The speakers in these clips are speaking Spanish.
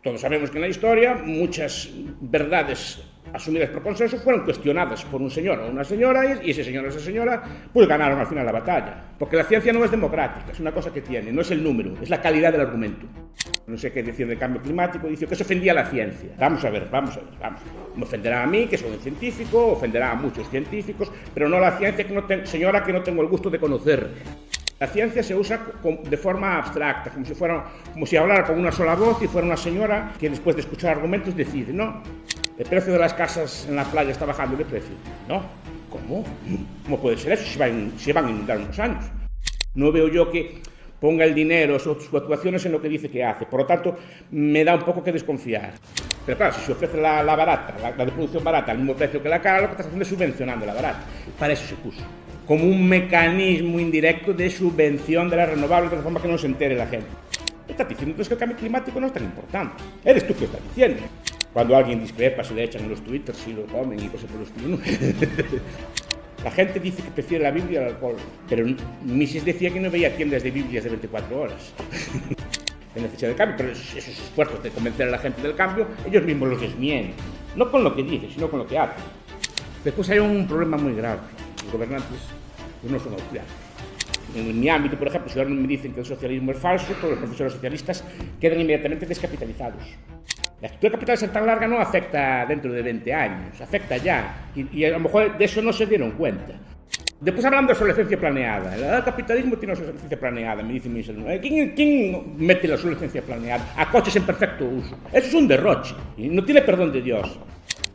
Todos sabemos que en la historia muchas verdades asumidas por consenso fueron cuestionadas por un señor o una señora y ese señor o esa señora pues ganaron al final la batalla. Porque la ciencia no es democrática, es una cosa que tiene, no es el número, es la calidad del argumento. No sé qué decir del cambio climático, dice que eso ofendía a la ciencia. Vamos a ver. Me ofenderá a mí, que soy un científico, ofenderá a muchos científicos, pero no a la ciencia, señora, que no tengo el gusto de conocer. La ciencia se usa de forma abstracta, como si hablara con una sola voz y fuera una señora que después de escuchar argumentos decide, no, el precio de las casas en la playa está bajando de precio. No, ¿cómo? ¿Cómo puede ser eso? Se van a inundar unos años. No veo yo que ponga el dinero, sus actuaciones en lo que dice que hace. Por lo tanto, me da un poco que desconfiar. Pero claro, si se ofrece la barata, la de producción barata, al mismo precio que la cara, lo que estás haciendo es subvencionando la barata. Para eso se puso. Como un mecanismo indirecto de subvención de las renovables, de forma que no se entere la gente. Estás diciendo entonces que el cambio climático no es tan importante. Eres tú que estás diciendo. Cuando alguien discrepa, se le echan en los twitters y lo comen y cosas por el estilo. La gente dice que prefiere la Biblia al alcohol, pero Mises decía que no veía tiendas de Biblias de 24 horas. La necesidad de cambio, pero esos esfuerzos de convencer a la gente del cambio, ellos mismos los desmienten. No con lo que dicen, sino con lo que hacen. Después hay un problema muy grave. Los gobernantes pues no son austriacos. En mi ámbito, por ejemplo, si ahora me dicen que el socialismo es falso, todos los profesores socialistas quedan inmediatamente descapitalizados. La estructura de capital ser tan larga no afecta dentro de 20 años, afecta ya. Y a lo mejor de eso no se dieron cuenta. Después hablando de obsolescencia planeada. El capitalismo tiene obsolescencia planeada, me dice Mises. ¿Quién mete la obsolescencia planeada a coches en perfecto uso? Eso es un derroche y no tiene perdón de Dios.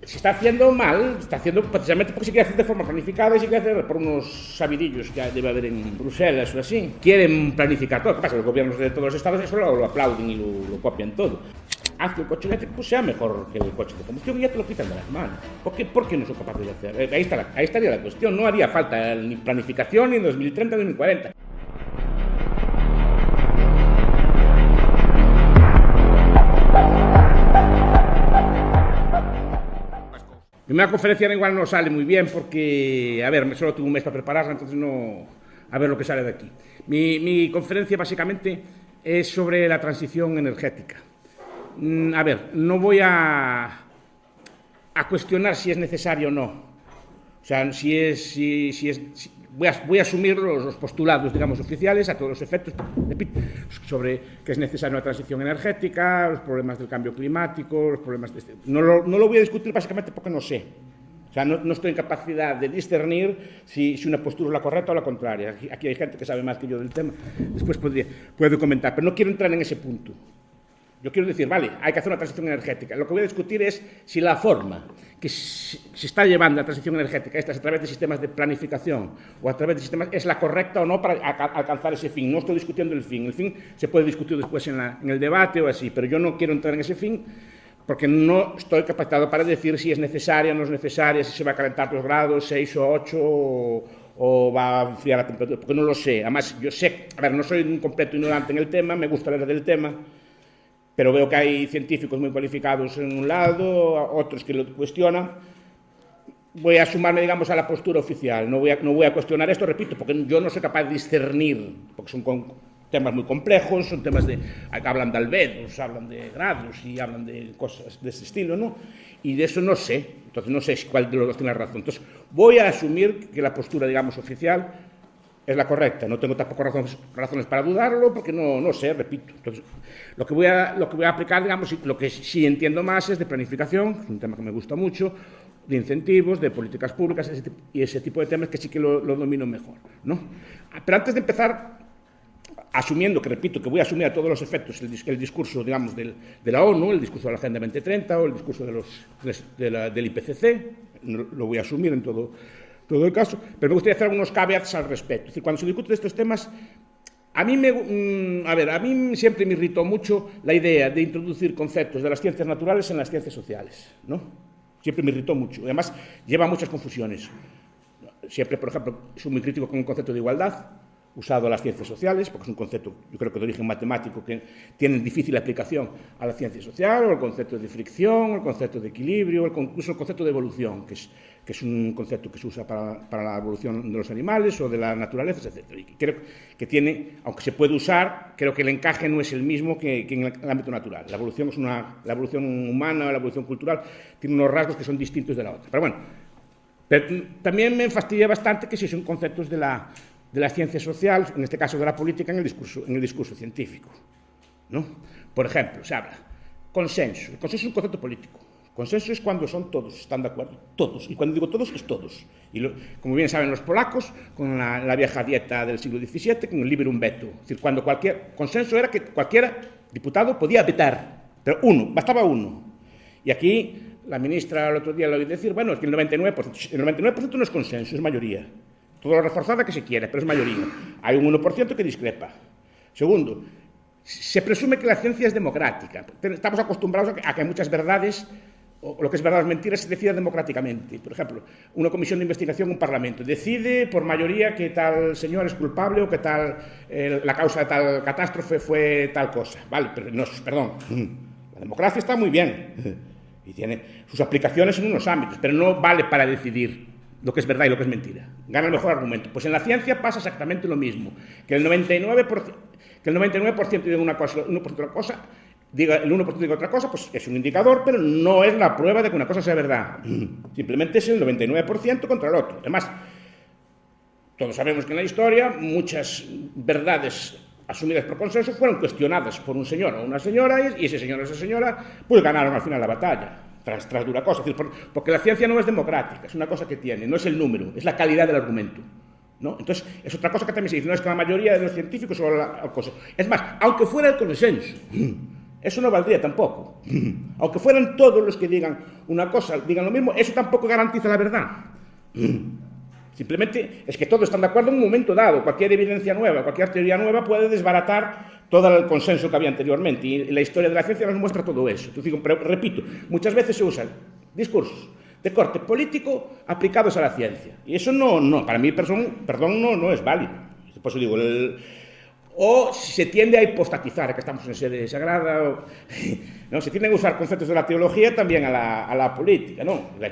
Se está haciendo mal, está haciendo precisamente porque se quiere hacer de forma planificada y se quiere hacer por unos sabidillos que debe haber en Bruselas o así. Quieren planificar todo. ¿Qué pasa? Los gobiernos de todos los estados eso lo aplauden y lo copian todo. Haz que el coche eléctrico sea mejor que el coche de combustión y ya te lo quitan de las manos. ¿Por qué no son capaces de hacer? Ahí estaría la cuestión. No haría falta ni planificación ni en 2030 ni en 2040. La primera conferencia igual no sale muy bien porque, a ver, solo tuve un mes para prepararla, entonces no... A ver lo que sale de aquí. Mi conferencia básicamente es sobre la transición energética. A ver, no voy a cuestionar si es necesario o no. O sea, voy a asumir los postulados, digamos, oficiales a todos los efectos, repito, sobre que es necesaria una transición energética, los problemas del cambio climático, los problemas de no lo voy a discutir básicamente porque no sé. O sea, no estoy en capacidad de discernir si una postura es la correcta o la contraria. Aquí hay gente que sabe más que yo del tema. Después puedo comentar, pero no quiero entrar en ese punto. Yo quiero decir, vale, hay que hacer una transición energética. Lo que voy a discutir es si la forma que se está llevando la transición energética, esta es a través de sistemas de planificación o a través de sistemas, es la correcta o no para alcanzar ese fin. No estoy discutiendo el fin. El fin se puede discutir después en el debate o así, pero yo no quiero entrar en ese fin porque no estoy capacitado para decir si es necesaria o no es necesaria, si se va a calentar 2 grados, 6 o 8 o va a enfriar la temperatura, porque no lo sé. Además, yo sé, a ver, no soy un completo ignorante en el tema, me gusta leer del tema, pero veo que hay científicos muy cualificados en un lado, otros que lo cuestionan. Voy a sumarme, digamos, a la postura oficial. No voy a cuestionar esto, repito, porque yo no soy capaz de discernir, porque son temas muy complejos, son temas hablan de albedos, hablan de grados y hablan de cosas de ese estilo, ¿no? Y de eso no sé, entonces no sé cuál de los dos tiene razón. Entonces voy a asumir que la postura, digamos, oficial es la correcta. No tengo tampoco razones para dudarlo, porque no sé, repito. Entonces, lo que voy a aplicar, digamos, lo que sí entiendo más es de planificación, es un tema que me gusta mucho, de incentivos, de políticas públicas y ese tipo de temas que sí que lo domino mejor, ¿no? Pero antes de empezar, asumiendo que, repito, que voy a asumir a todos los efectos el discurso, digamos, de la ONU, el discurso de la Agenda 2030 o el discurso del IPCC, lo voy a asumir en todo el caso, pero me gustaría hacer algunos caveats al respecto. Es decir, cuando se discute de estos temas, a mí siempre me irritó mucho la idea de introducir conceptos de las ciencias naturales en las ciencias sociales, ¿no? Siempre me irritó mucho. Además, lleva muchas confusiones. Siempre, por ejemplo, soy muy crítico con el concepto de igualdad. usado a las ciencias sociales, porque es un concepto, yo creo que de origen matemático, que tiene difícil aplicación a la ciencia social, o el concepto de fricción, o el concepto de equilibrio, incluso el concepto de evolución, que es un concepto que se usa para la evolución de los animales o de la naturaleza, etc. Y creo que tiene, aunque se puede usar, creo que el encaje no es el mismo que en el ámbito natural. La evolución humana, la evolución cultural, tiene unos rasgos que son distintos de la otra. Pero bueno, también me fastidia bastante que si son conceptos de la ciencia social, en este caso de la política, en el discurso científico, ¿no? Por ejemplo, se habla consenso. El consenso es un concepto político. Consenso es cuando son todos, están de acuerdo, todos. Y cuando digo todos, es todos. Y como bien saben los polacos, con la vieja dieta del siglo XVII, con el liberum veto. Es decir, cuando consenso era que cualquier diputado podía vetar, pero bastaba uno. Y aquí la ministra el otro día lo oí decir, bueno, es que el 99% no es consenso, es mayoría. Todo lo reforzada que se quiere, pero es mayoría. Hay un 1% que discrepa. Segundo, se presume que la ciencia es democrática. Estamos acostumbrados a que muchas verdades, o lo que es verdad o es mentira, se decida democráticamente. Por ejemplo, una comisión de investigación, un parlamento, decide por mayoría que tal señor es culpable o que la causa de tal catástrofe fue tal cosa. Vale, pero no, perdón. La democracia está muy bien y tiene sus aplicaciones en unos ámbitos, pero no vale para decidir lo que es verdad y lo que es mentira. Gana el mejor argumento. Pues en la ciencia pasa exactamente lo mismo. Que el 99% diga una cosa, el 1% otra cosa, el 1% diga otra cosa, pues es un indicador, pero no es la prueba de que una cosa sea verdad. Simplemente es el 99% contra el otro. Además, todos sabemos que en la historia muchas verdades asumidas por consenso fueron cuestionadas por un señor o una señora, y ese señor o esa señora pues ganaron al final la batalla. Tras dura cosa, es decir, porque la ciencia no es democrática, es una cosa que tiene, no es el número, es la calidad del argumento, ¿no? Entonces, es otra cosa que también se dice, no es que la mayoría de los científicos o la cosa. Es más, aunque fuera el consenso, eso no valdría tampoco. Aunque fueran todos los que digan una cosa, digan lo mismo, eso tampoco garantiza la verdad. Simplemente es que todos están de acuerdo en un momento dado. Cualquier evidencia nueva, cualquier teoría nueva puede desbaratar todo el consenso que había anteriormente. Y la historia de la ciencia nos muestra todo eso. Entonces, pero repito, muchas veces se usan discursos de corte político aplicados a la ciencia. Y eso no para mí, perdón, no es válido. Por eso digo, o se tiende a hipostatizar, que estamos en sede sagrada, ¿no? Se tiende a usar conceptos de la teología también a la política, ¿no? La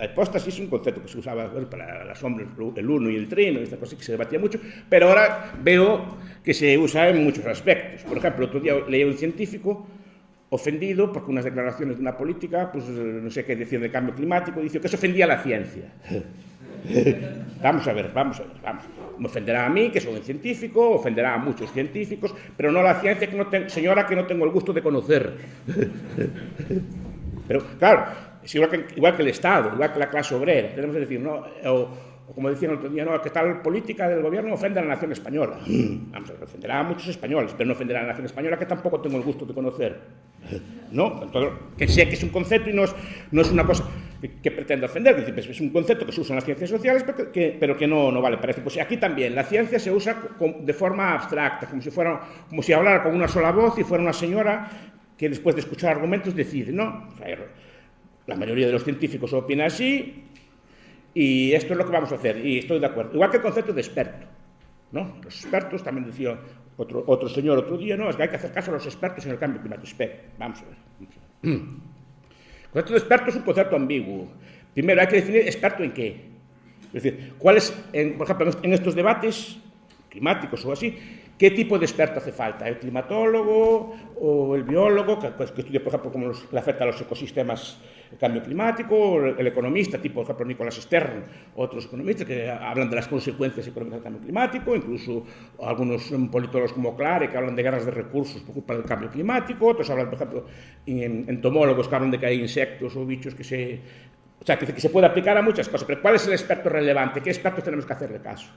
hipóstasis es un concepto que se usaba para las sombras, el uno y el trino, esta cosa que se debatía mucho, pero ahora veo que se usa en muchos aspectos. Por ejemplo, otro día leí a un científico ofendido porque unas declaraciones de una política, pues no sé qué decir del cambio climático, dice que eso ofendía a la ciencia. Vamos a ver. Me ofenderá a mí, que soy un científico, ofenderá a muchos científicos, pero no a la ciencia, señora, que no tengo el gusto de conocer. Pero, claro, es igual que el Estado, igual que la clase obrera. Tenemos que decir, ¿no? O como decían el otro día, no, que tal política del gobierno ofende a la nación española. Vamos a ver, ofenderá a muchos españoles, pero no ofenderá a la nación española, que tampoco tengo el gusto de conocer. ¿No? Entonces, que sé que es un concepto y no es una cosa que pretende ofender, es un concepto que se usa en las ciencias sociales, pero que no vale para esto. Pues aquí también, la ciencia se usa de forma abstracta, como si hablara con una sola voz y fuera una señora que después de escuchar argumentos decide, ¿no? O sea, la mayoría de los científicos opina así, y esto es lo que vamos a hacer, y estoy de acuerdo. Igual que el concepto de experto, ¿no? Los expertos, también decía otro señor otro día, no, es que hay que hacer caso a los expertos en el cambio climático. Vamos a ver. El concepto de experto es un concepto ambiguo. Primero, hay que definir experto en qué. Es decir, por ejemplo, en estos debates climáticos o así, ¿qué tipo de experto hace falta? ¿El climatólogo o el biólogo, que estudia, por ejemplo, cómo le afecta a los ecosistemas el cambio climático, o el economista, tipo, por ejemplo, Nicolás Stern, otros economistas que hablan de las consecuencias económicas del cambio climático, incluso algunos politólogos como Clare, que hablan de guerras de recursos por culpa del cambio climático, otros hablan, por ejemplo, entomólogos que hablan de que hay insectos o bichos que se puede aplicar a muchas cosas. Pero ¿cuál es el experto relevante? ¿Qué expertos tenemos que hacerle caso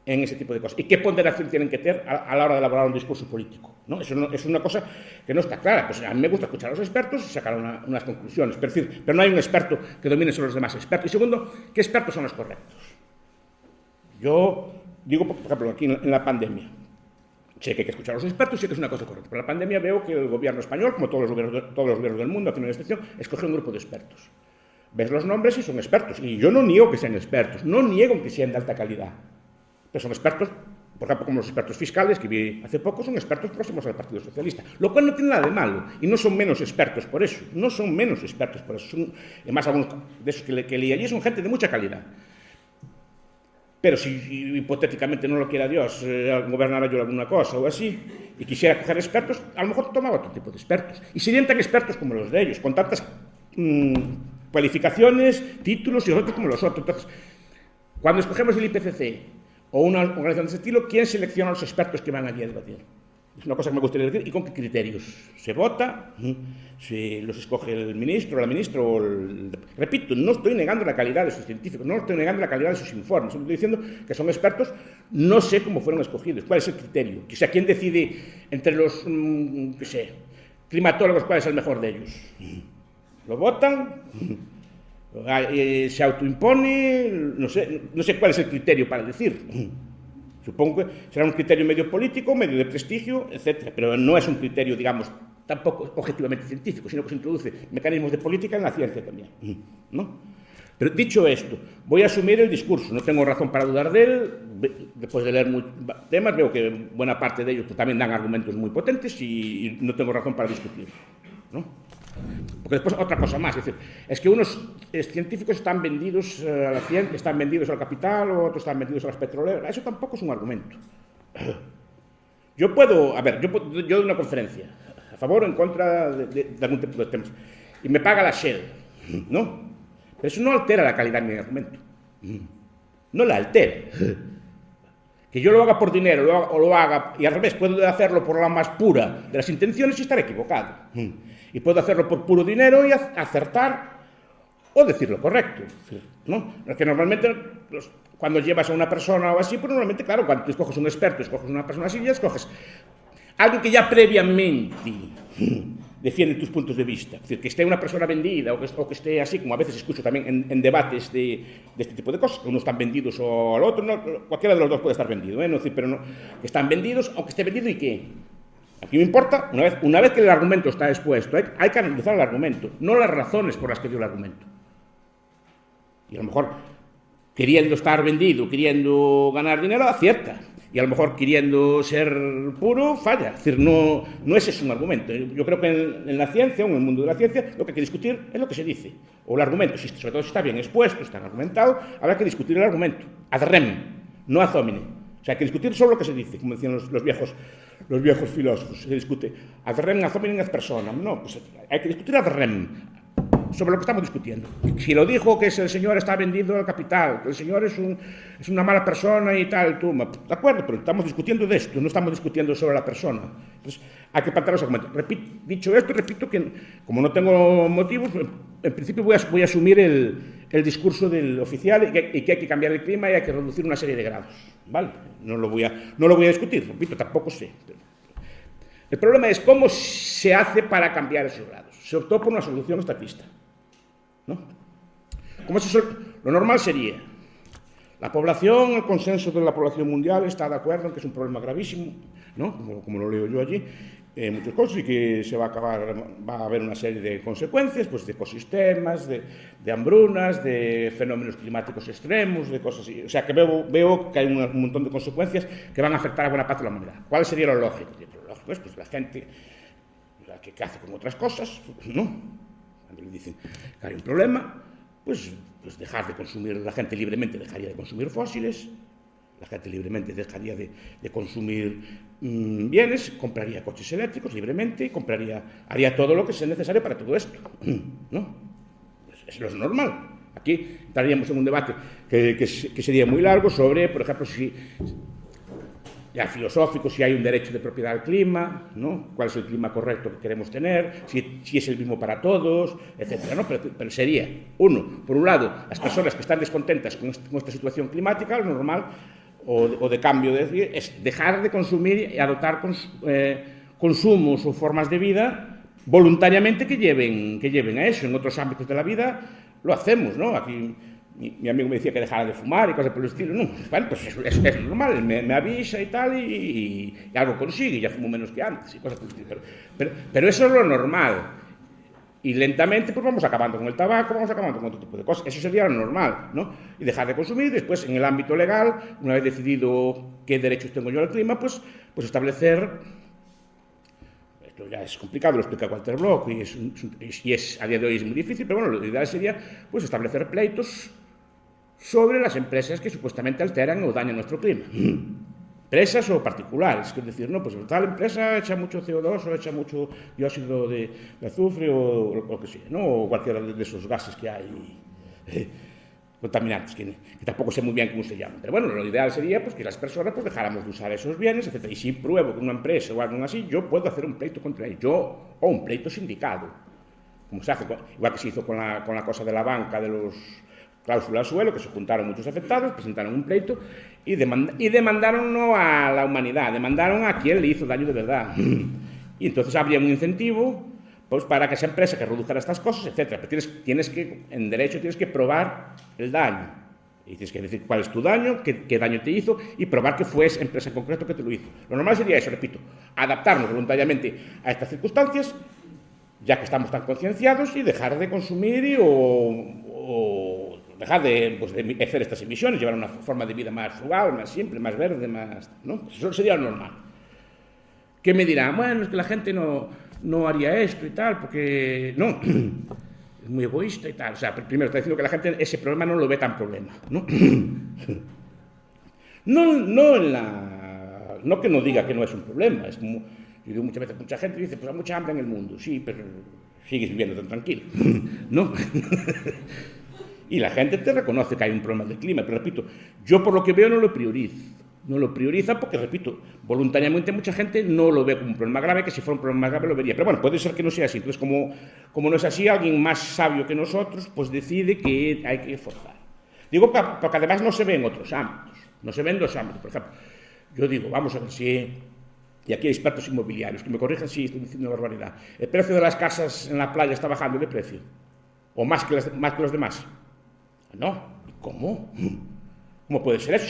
en ese tipo de cosas? ¿Y qué ponderación tienen que tener a la hora de elaborar un discurso político? ¿No? Eso es una cosa que no está clara. Pues a mí me gusta escuchar a los expertos y sacar unas conclusiones. Pero no hay un experto que domine sobre los demás expertos. Y segundo, ¿qué expertos son los correctos? Yo digo, por ejemplo, aquí en la pandemia, sé que hay que escuchar a los expertos y sé que es una cosa correcta. Pero en la pandemia veo que el gobierno español, como todos los gobiernos del mundo, aquí no hay excepción, escoge un grupo de expertos. Ves los nombres y son expertos. Y yo no niego que sean expertos, no niego que sean de alta calidad. Pero son expertos por ejemplo, como los expertos fiscales que vi hace poco, son expertos próximos al Partido Socialista, lo cual no tiene nada de malo, y no son menos expertos por eso, no son menos expertos por eso, son, además algunos de esos que leí allí son gente de mucha calidad. Pero si hipotéticamente no lo quiera Dios, gobernara yo alguna cosa o así, y quisiera coger expertos, a lo mejor tomaba otro tipo de expertos, y serían tan expertos como los de ellos, con tantas cualificaciones, títulos y otros como los otros. Entonces, cuando escogemos el IPCC o una organización de ese estilo, ¿quién selecciona a los expertos que van allí a debatir? Es una cosa que me gustaría decir. ¿Y con qué criterios? ¿Se vota? ¿Se los escoge el ministro o la ministra? Repito, no estoy negando la calidad de sus científicos, no estoy negando la calidad de sus informes. Estoy diciendo que son expertos, no sé cómo fueron escogidos, cuál es el criterio. O sea, ¿quién decide entre los, climatólogos cuál es el mejor de ellos? ¿Lo votan? ¿Se autoimpone? No sé cuál es el criterio para decir. Supongo que será un criterio medio político, medio de prestigio, etc. Pero no es un criterio, digamos, tampoco objetivamente científico, sino que se introduce mecanismos de política en la ciencia también, ¿no? Pero dicho esto, voy a asumir el discurso, no tengo razón para dudar de él, después de leer temas veo que buena parte de ellos también dan argumentos muy potentes y no tengo razón para discutir, ¿no? Porque después otra cosa más, es que unos científicos están vendidos a la ciencia, están vendidos al capital, o otros están vendidos a las petroleras. Eso tampoco es un argumento. Yo doy una conferencia a favor o en contra de algún tipo de temas y me paga la Shell, ¿no? Pero eso no altera la calidad de mi argumento. No la altera. Que yo lo haga por dinero o lo haga, y al revés, puedo hacerlo por la más pura de las intenciones y estar equivocado. Y puedo hacerlo por puro dinero y acertar o decir lo correcto, ¿no? Que normalmente, cuando llevas a una persona o así, pues normalmente, claro, cuando tú escoges un experto, escoges una persona así, ya escoges alguien que ya previamente defiende tus puntos de vista. Es decir, que esté una persona vendida o que esté así, como a veces escucho también en debates de este tipo de cosas, que unos están vendidos o al otro, no, cualquiera de los dos puede estar vendido, ¿eh? No, pero no, que están vendidos, aunque esté vendido y qué. Aquí me importa, una vez que el argumento está expuesto, hay que analizar el argumento, no las razones por las que dio el argumento. Y a lo mejor, queriendo estar vendido, queriendo ganar dinero, acierta. Y a lo mejor, queriendo ser puro, falla. Es decir, no ese es un argumento. Yo creo que en la ciencia, o en el mundo de la ciencia, lo que hay que discutir es lo que se dice. O el argumento, sobre todo si está bien expuesto, está argumentado, habrá que discutir el argumento. Ad rem, no ad hominem. O sea, hay que discutir solo lo que se dice, como decían los viejos filósofos. Se discute ad rem, ad hominem, ad personam. No, pues hay que discutir ad rem, sobre lo que estamos discutiendo. Si lo dijo que el señor está vendido al capital, que el señor es una mala persona y tal, tú, de acuerdo, pero estamos discutiendo de esto, no estamos discutiendo sobre la persona. Entonces, hay que plantear los argumentos. Dicho esto, repito que, como no tengo motivos, en principio voy a asumir el discurso del oficial y que hay que cambiar el clima y hay que reducir una serie de grados, ¿vale? No lo voy a discutir, repito, tampoco sé. El problema es cómo se hace para cambiar esos grados. Se optó por una solución estatista, ¿no? Lo normal sería, la población, el consenso de la población mundial está de acuerdo en que es un problema gravísimo, ¿no? Como lo leo yo allí, muchas cosas, y que va a haber una serie de consecuencias, pues de ecosistemas, de hambrunas, de fenómenos climáticos extremos, de cosas así. O sea, que veo que hay un montón de consecuencias que van a afectar a buena parte de la humanidad. ¿Cuál sería lo lógico? Lo lógico es, pues, la gente que hace con otras cosas, ¿no? Cuando le dicen que hay un problema, pues dejar de consumir, la gente libremente dejaría de consumir fósiles, la gente libremente dejaría de consumir bienes, compraría coches eléctricos libremente, haría todo lo que sea necesario para todo esto, ¿no? Pues es lo normal. Aquí entraríamos en un debate que sería muy largo sobre, por ejemplo, ya filosófico, si hay un derecho de propiedad al clima, ¿no? Cuál es el clima correcto que queremos tener, si es el mismo para todos, etcétera, ¿no? Pero sería, por un lado, las personas que están descontentas con esta situación climática, lo normal, o de cambio, es dejar de consumir y adoptar consumos o formas de vida voluntariamente que lleven a eso. En otros ámbitos de la vida lo hacemos, ¿no? Aquí mi amigo me decía que dejara de fumar y cosas por el estilo. No, bueno, pues es normal, me avisa y tal, y algo consigue, ya fumo menos que antes y cosas por el estilo. Pero eso es lo normal. Y lentamente pues vamos acabando con el tabaco, vamos acabando con otro tipo de cosas. Eso sería lo normal, ¿no? Y dejar de consumir. Después, en el ámbito legal, una vez decidido qué derechos tengo yo al clima, pues establecer... Esto ya es complicado, lo explica Walter Block, y a día de hoy es muy difícil, pero bueno, lo ideal sería pues establecer pleitos sobre las empresas que supuestamente alteran o dañan nuestro clima. Empresas o particulares, es decir, no, pues tal empresa echa mucho CO2 o echa mucho dióxido de azufre o lo que sea, ¿no? O cualquiera de esos gases que hay contaminantes, que tampoco sé muy bien cómo se llaman. Pero bueno, lo ideal sería pues, que las personas pues, dejáramos de usar esos bienes, etc. Y si pruebo que una empresa o algo así, yo puedo hacer un pleito contra ellos, yo o un pleito sindicado, como se hace, igual que se hizo con la cosa de la banca, de los cláusulas suelo, que se juntaron muchos afectados, presentaron un pleito y demandaron no a la humanidad, demandaron a quien le hizo daño de verdad. Y entonces habría un incentivo pues, para que esa empresa que redujera estas cosas, etc. Pero tienes que, en derecho, tienes que probar el daño. Y tienes que decir cuál es tu daño, qué daño te hizo y probar que fue esa empresa en concreto que te lo hizo. Lo normal sería eso, repito, adaptarnos voluntariamente a estas circunstancias, ya que estamos tan concienciados, y dejar de consumir o dejar de hacer estas emisiones, llevar una forma de vida más frugal, más simple, más verde, más... ¿no? Pues eso sería lo normal. ¿Qué me dirán? Bueno, es que la gente no haría esto y tal, porque... No, es muy egoísta y tal. O sea, primero está diciendo que la gente ese problema no lo ve tan problema, ¿no? No que no diga que no es un problema, es como... Yo digo muchas veces, mucha gente dice, pues hay mucha hambre en el mundo. Sí, pero sigues viviendo tan tranquilo, ¿no? Y la gente te reconoce que hay un problema del clima, pero repito, yo por lo que veo no lo priorizo. No lo prioriza porque, repito, voluntariamente mucha gente no lo ve como un problema grave, que si fuera un problema grave lo vería. Pero bueno, puede ser que no sea así. Entonces, como no es así, alguien más sabio que nosotros, pues decide que hay que forzar. Digo porque además no se ve en otros ámbitos. No se ve en dos ámbitos. Por ejemplo, yo digo, vamos a ver si... Y aquí hay expertos inmobiliarios, que me corrijan si estoy diciendo una barbaridad. ¿El precio de las casas en la playa está bajando de precio? ¿O más que los demás? No. ¿Cómo? ¿Cómo puede ser eso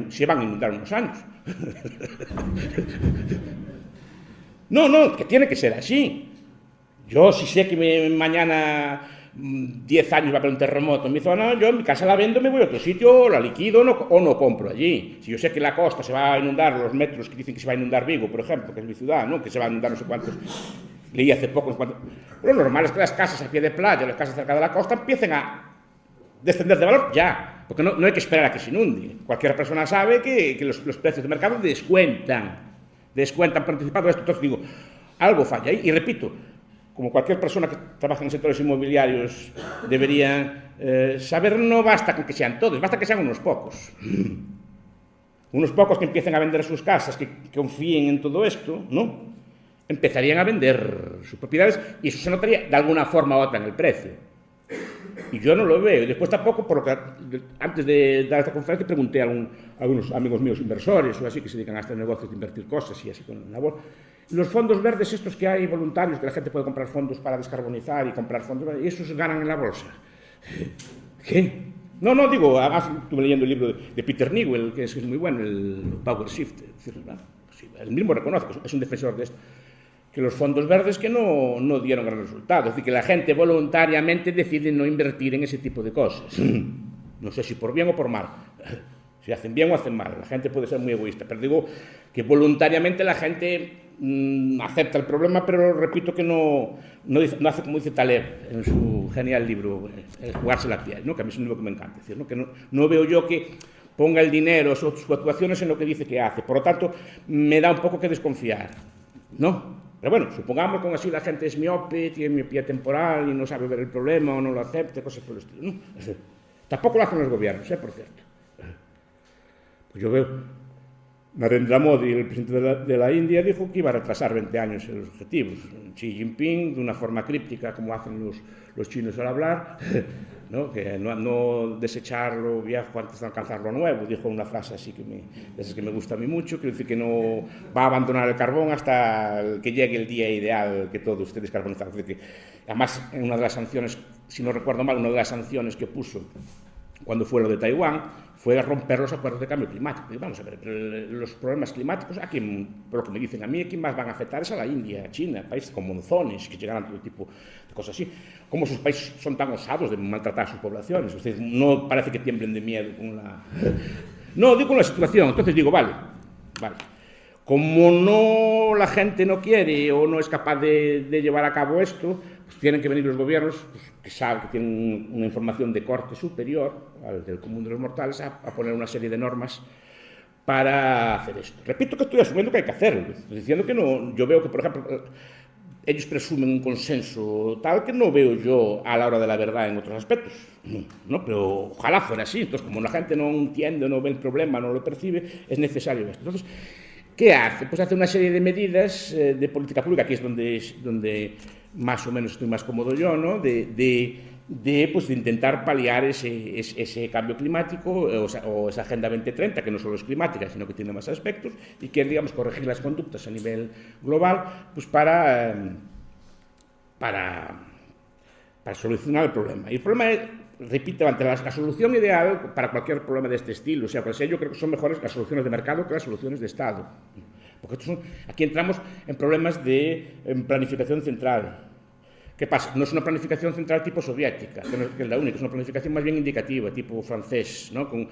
si van a inundar unos años? No, que tiene que ser así. Yo si sé que mañana 10 años va a haber un terremoto en mi zona, yo en mi casa la vendo, me voy a otro sitio, la liquido o no compro allí. Si yo sé que la costa se va a inundar, los metros que dicen que se va a inundar Vigo, por ejemplo, que es mi ciudad, ¿no? Que se va a inundar no sé cuántos, leí hace poco, no sé cuántos. Lo normal es que las casas a pie de playa, las casas cerca de la costa, empiecen a descender de valor ya, porque no hay que esperar a que se inunde. Cualquier persona sabe que los precios de mercado descuentan por anticipado esto. Entonces digo, algo falla ahí. Y repito, como cualquier persona que trabaja en sectores inmobiliarios debería saber, no basta con que sean todos, basta que sean unos pocos. Unos pocos que empiecen a vender sus casas, que confíen en todo esto, ¿no? Empezarían a vender sus propiedades y eso se notaría de alguna forma u otra en el precio. Y yo no lo veo. Y después tampoco, porque antes de dar esta conferencia pregunté a algunos amigos míos inversores o así que se dedican a este negocio de invertir cosas y así con la bolsa. Los fondos verdes estos que hay voluntarios, que la gente puede comprar fondos para descarbonizar y comprar fondos, y esos ganan en la bolsa. ¿Qué? No, digo, además estuve leyendo el libro de Peter Newell, que es muy bueno, el Power Shift. Es decir, bueno, sí, él mismo reconoce, es un defensor de esto, que los fondos verdes que no dieron gran resultado. Es decir, que la gente voluntariamente decide no invertir en ese tipo de cosas. No sé si por bien o por mal. Si hacen bien o hacen mal. La gente puede ser muy egoísta, pero digo que voluntariamente la gente acepta el problema, pero repito que no hace como dice Taleb en su genial libro, Jugarse la piel, ¿no? Que a mí es un libro que me encanta. Es decir, ¿no? Que no veo yo que ponga el dinero, sus actuaciones en lo que dice que hace. Por lo tanto, me da un poco que desconfiar, ¿no? Pero bueno, supongamos que aún así la gente es miope, tiene miopía temporal y no sabe ver el problema o no lo acepta, cosas por el estilo, ¿no? Tampoco lo hacen los gobiernos, por cierto. Pues yo veo, Narendra Modi, el presidente de la India, dijo que iba a retrasar 20 años en los objetivos. Xi Jinping, de una forma críptica, como hacen los chinos al hablar, ¿no? Que no desechar lo viejo antes de alcanzar lo nuevo, dijo una frase así de esas que me gusta a mí mucho, quiere decir que no va a abandonar el carbón hasta que llegue el día ideal que todo esté descarbonizado. Además, en una de las sanciones, si no recuerdo mal, una de las sanciones que puso cuando fue lo de Taiwán, fue a romper los acuerdos de cambio climático. Y vamos a ver, los problemas climáticos, por lo que me dicen a mí, ¿a quién más van a afectar? Es a la India, a China, países con monzones, que llegarán a todo tipo de cosas así. ¿Cómo sus países son tan osados de maltratar a sus poblaciones? Ustedes no parece que tiemblen de miedo con la... No, digo con la situación. Entonces digo, vale. Como no la gente no quiere o no es capaz de llevar a cabo esto, pues tienen que venir los gobiernos, pues, que saben que tienen una información de corte superior al del común de los mortales, a poner una serie de normas para hacer esto. Repito que estoy asumiendo que hay que hacerlo. Estoy diciendo que no. Yo veo que, por ejemplo, ellos presumen un consenso tal que no veo yo a la hora de la verdad en otros aspectos. No, pero ojalá fuera así. Entonces, como la gente no entiende, no ve el problema, no lo percibe, es necesario esto. Entonces, ¿qué hace? Pues hace una serie de medidas de política pública, aquí es donde más o menos estoy más cómodo yo, ¿no? De intentar paliar ese cambio climático o esa Agenda 2030, que no solo es climática, sino que tiene más aspectos, y que, digamos, corregir las conductas a nivel global, pues para solucionar el problema. Y el problema es, repito, ante la solución ideal para cualquier problema de este estilo, o sea, pues yo creo que son mejores las soluciones de mercado que las soluciones de Estado. Porque aquí entramos en problemas de planificación central. ¿Qué pasa? No es una planificación central tipo soviética, que es la única, es una planificación más bien indicativa, tipo francés, ¿no? Con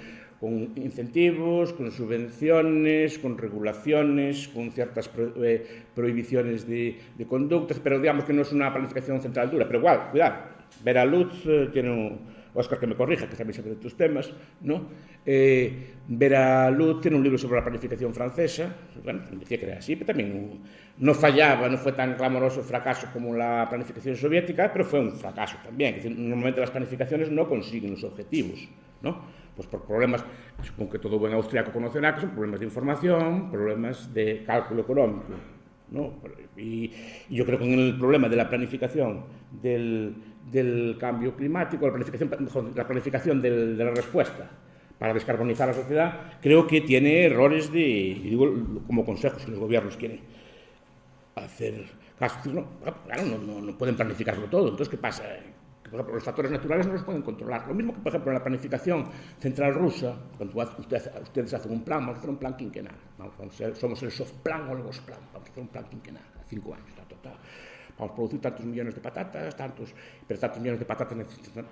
incentivos, con subvenciones, con regulaciones, con ciertas prohibiciones de conductas, pero digamos que no es una planificación central dura. Pero igual, cuidado, Vera Lutz tiene Óscar que me corrija, que también sabe de tus temas, ¿no? Vera Lutz tiene un libro sobre la planificación francesa, bueno, decía que era así, pero también no fallaba, no fue tan clamoroso fracaso como la planificación soviética, pero fue un fracaso también. Es decir, normalmente las planificaciones no consiguen los objetivos, ¿no? Pues por problemas, supongo que todo buen austriaco conocerá, que son problemas de información, problemas de cálculo económico, ¿no? Y yo creo que en el problema de la planificación del cambio climático, la planificación de la respuesta para descarbonizar la sociedad, creo que tiene errores y digo como consejos que los gobiernos quieren hacer caso. No pueden planificarlo todo. Entonces, ¿qué pasa? Que, por ejemplo, los factores naturales no los pueden controlar. Lo mismo que, por ejemplo, en la planificación central rusa, cuando ustedes hacen un plan, vamos a hacer un plan quinquenal. Somos el soft plan o el ghost plan. Vamos a hacer un plan quinquenal, a 5 años. Vamos a producir tantos millones de patatas, pero tantos millones de patatas necesitan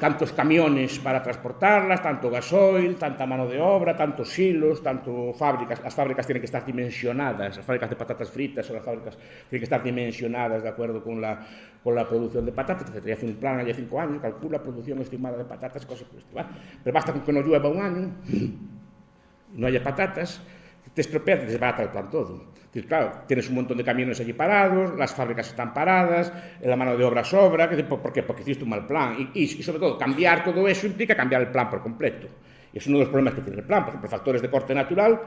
tantos camiones para transportarlas, tanto gasoil, tanta mano de obra, tantos silos, fábricas. Las fábricas tienen que estar dimensionadas, las fábricas de patatas fritas o las fábricas tienen que estar dimensionadas de acuerdo con la producción de patatas, etc. Y hace un plan allá 5 años, calcula la producción estimada de patatas, cosas por esto. Pero basta con que no llueva un año, no haya patatas, te estropeas, te desbarata el plan todo. Claro, tienes un montón de camiones allí parados, las fábricas están paradas, la mano de obra sobra. ¿Por qué? Porque hiciste un mal plan. Y sobre todo, cambiar todo eso implica cambiar el plan por completo. Y es uno de los problemas que tiene el plan. Por ejemplo, factores de corte natural,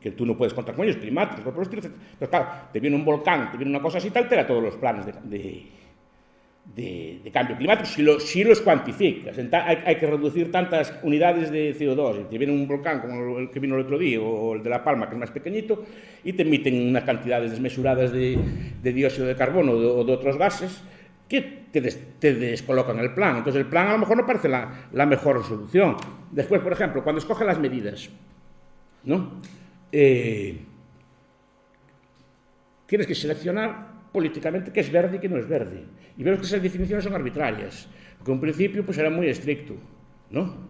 que tú no puedes contar con ellos, climáticos, por los tiros. Pero claro, te viene un volcán, te viene una cosa así, te altera todos los planes de cambio climático, si los cuantificas. Hay que reducir tantas unidades de CO2, y te viene un volcán como el que vino el otro día, o el de La Palma, que es más pequeñito, y te emiten unas cantidades desmesuradas de dióxido de carbono o de otros gases que te descolocan el plan. Entonces el plan a lo mejor no parece la mejor solución. Después, por ejemplo, cuando escogen las medidas, ¿no? Tienes que seleccionar políticamente qué es verde y qué no es verde. Y vemos que esas definiciones son arbitrarias, porque en un principio pues era muy estricto, ¿no?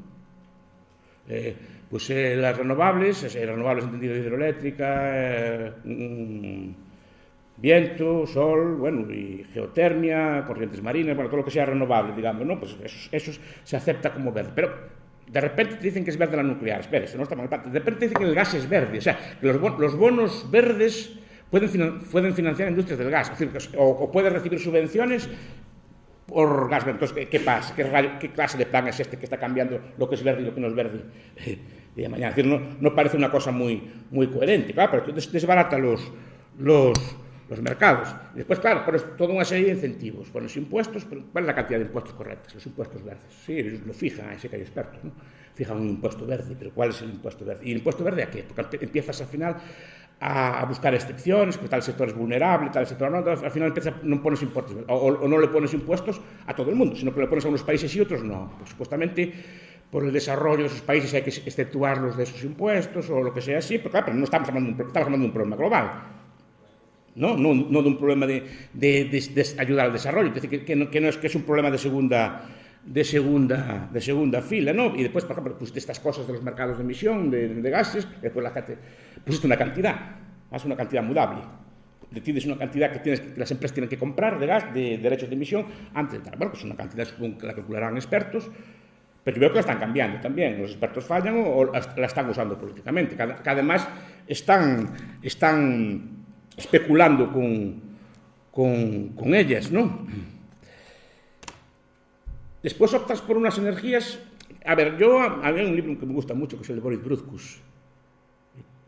Las renovables entendido de hidroeléctrica, viento, sol, bueno, y geotermia, corrientes marinas, bueno, todo lo que sea renovable, digamos, ¿no? Pues eso se acepta como verde. Pero de repente te dicen que es verde la nuclear. Espera, eso no está mal. De repente te dicen que el gas es verde. O sea, que los bonos verdes pueden financiar industrias del gas, es decir, o pueden recibir subvenciones por gas. Entonces, ¿qué pasa? ¿Qué clase de plan es este que está cambiando lo que es verde y lo que no es verde de mañana? Es decir, no parece una cosa muy coherente, claro, pero entonces desbarata los mercados. Y después, claro, pones toda una serie de incentivos, pones impuestos, pero ¿cuál es la cantidad de impuestos correctos? Los impuestos verdes. Sí, ellos lo fijan, ahí sí que hay expertos, ¿no? Fijan un impuesto verde, pero ¿cuál es el impuesto verde? ¿Y el impuesto verde a qué? Porque empiezas al final a buscar excepciones, que tal sector es vulnerable, tal sector no, al final no pones impuestos, o no le pones impuestos a todo el mundo, sino que le pones a unos países y otros no. Pues supuestamente por el desarrollo de esos países hay que exceptuarlos de esos impuestos o lo que sea así, pero claro, pero no estamos hablando de un problema global, no de un problema de ayudar al desarrollo, es decir, que no es que es un problema de segunda fila, ¿no? Y después, por ejemplo, pues de estas cosas de los mercados de emisión, de gases, después la gente pusiste una cantidad, más una cantidad mudable. Decides una cantidad que las empresas tienen que comprar de gas, de derechos de emisión, antes de tal. Bueno, pues una cantidad, supongo que la calcularán expertos, pero yo veo que la están cambiando también. Los expertos fallan o la están usando políticamente. Que además están especulando con ellas, ¿no? Después optas por unas energías... A ver, hay un libro que me gusta mucho, que es el de Boris Brudkus,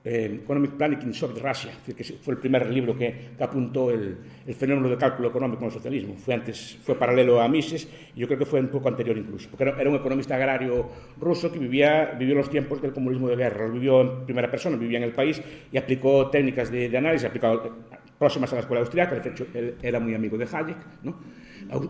Economic Planning in Soviet Russia, que fue el primer libro que apuntó el fenómeno de cálculo económico en el socialismo. Fue paralelo a Mises, y yo creo que fue un poco anterior incluso, porque era un economista agrario ruso que vivió los tiempos del comunismo de guerra, lo vivió en primera persona, vivía en el país y aplicó técnicas de análisis, próximas a la escuela austríaca. De hecho, él era muy amigo de Hayek, ¿no?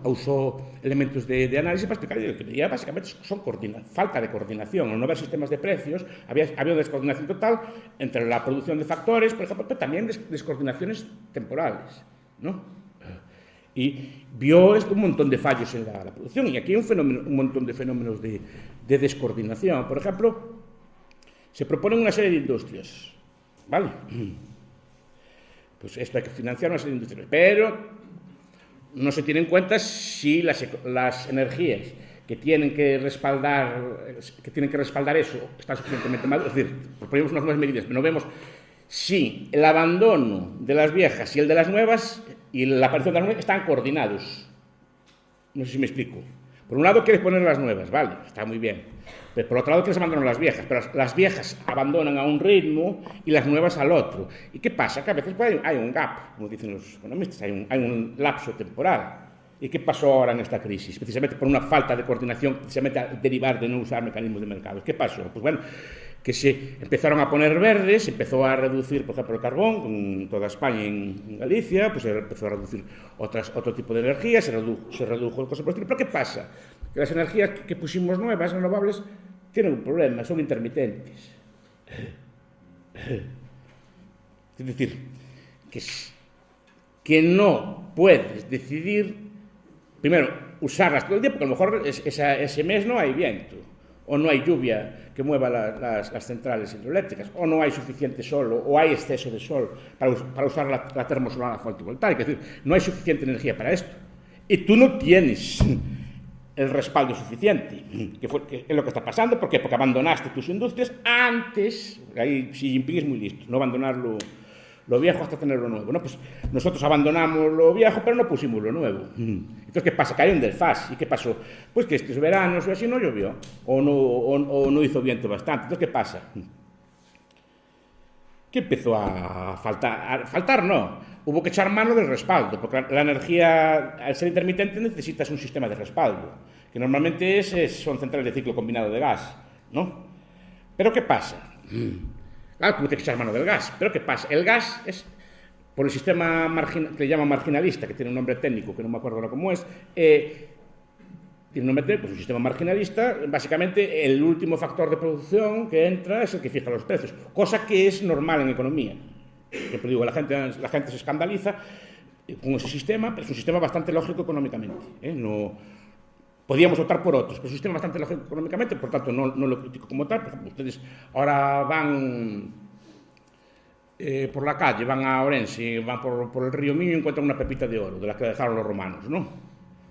Usó elementos de análisis para explicar que veía básicamente son falta de coordinación. Al no haber sistemas de precios, había una descoordinación total entre la producción de factores, por ejemplo, pero también descoordinaciones temporales, ¿no? Y vio un montón de fallos en la producción, y aquí hay un montón de fenómenos de descoordinación. Por ejemplo, se proponen una serie de industrias, ¿vale? Pues esto hay que financiar una serie de industrias, pero no se tiene en cuenta si las energías que tienen que respaldar eso están suficientemente maduras. Es decir, proponemos unas nuevas medidas, pero no vemos si el abandono de las viejas y el de las nuevas y la aparición de las nuevas están coordinados. No sé si me explico. Por un lado quieres poner las nuevas, vale, está muy bien. Pero por otro lado quieres abandonar las viejas, pero las viejas abandonan a un ritmo y las nuevas al otro. ¿Y qué pasa? Que a veces pues, hay un gap, como dicen los economistas, hay un lapso temporal. ¿Y qué pasó ahora en esta crisis? Precisamente por una falta de coordinación, precisamente a derivar de no usar mecanismos de mercado. ¿Qué pasó? Pues bueno, que se empezaron a poner verdes, se empezó a reducir, por ejemplo, el carbón en toda España y en Galicia, pues se empezó a reducir otro tipo de energía, se redujo el costo por estilo. Pero ¿qué pasa? Que las energías que pusimos nuevas, renovables, tienen un problema, son intermitentes. Es decir, que no puedes decidir, primero, usarlas todo el día, porque a lo mejor ese mes no hay viento, o no hay lluvia que mueva las centrales hidroeléctricas, o no hay suficiente sol, o hay exceso de sol para usar la termosolar fotovoltaica. Es decir, no hay suficiente energía para esto. Y tú no tienes el respaldo suficiente, que es lo que está pasando. ¿Por qué? Porque abandonaste tus industrias antes. Ahí Xi Jinping es muy listo, no abandonar lo viejo hasta tener lo nuevo, ¿no? Pues nosotros abandonamos lo viejo, pero no pusimos lo nuevo. Entonces, ¿qué pasa? Que hay un desfase. ¿Y qué pasó? Pues que estos veranos o así no llovió, o no hizo viento bastante. Entonces, ¿qué pasa? Que empezó a faltar no. Hubo que echar mano del respaldo, porque la energía, al ser intermitente, necesitas un sistema de respaldo, que normalmente son centrales de ciclo combinado de gas, ¿no? Pero ¿qué pasa? Claro, tuve que echar mano del gas, pero ¿qué pasa? El gas es, por el sistema que le llaman marginalista, que tiene un nombre técnico, que no me acuerdo ahora cómo es, tiene un nombre técnico, pues un sistema marginalista, básicamente el último factor de producción que entra es el que fija los precios, cosa que es normal en economía. Siempre digo, la gente se escandaliza con ese sistema, pero es un sistema bastante lógico económicamente. No, podíamos optar por otros, pero es un sistema bastante lógico económicamente, por tanto no lo critico como tal. Por ejemplo, ustedes ahora van por la calle, van a Orense, van por el río Miño y encuentran una pepita de oro, de las que dejaron los romanos, ¿no?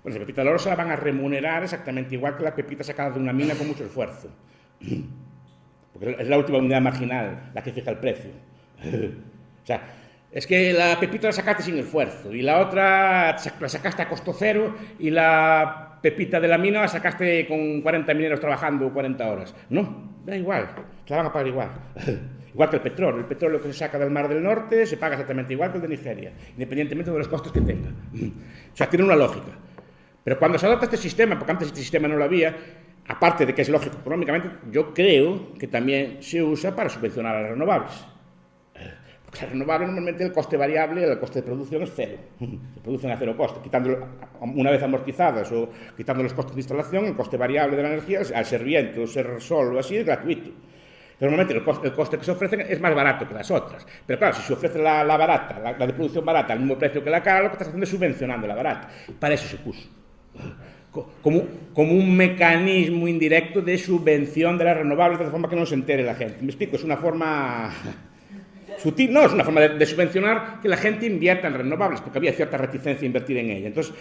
Bueno, esa pepita de oro se la van a remunerar exactamente igual que la pepita sacada de una mina con mucho esfuerzo. Porque es la última unidad marginal la que fija el precio. O sea, es que la pepita la sacaste sin esfuerzo y la otra la sacaste a costo cero y la pepita de la mina la sacaste con 40 mineros trabajando 40 horas. No, da igual, te la van a pagar igual. Igual que el petróleo que se saca del Mar del Norte se paga exactamente igual que el de Nigeria, independientemente de los costos que tenga. O sea, tiene una lógica. Pero cuando se adopta este sistema, porque antes este sistema no lo había, aparte de que es lógico económicamente, yo creo que también se usa para subvencionar a las renovables. Porque las renovables normalmente el coste variable, el coste de producción es cero. Se producen a cero coste. Una vez amortizadas o quitando los costes de instalación, el coste variable de la energía, al ser viento, ser sol o así, es gratuito. Pero normalmente el coste que se ofrecen es más barato que las otras. Pero claro, si se ofrece la barata, la de producción barata, al mismo precio que la cara, lo que estás haciendo es subvencionando la barata. Para eso se puso. Como un mecanismo indirecto de subvención de las renovables, de forma que no se entere la gente. Me explico, es una forma sutil, no, es una forma de subvencionar que la gente invierta en renovables, porque había cierta reticencia a invertir en ella. Entonces,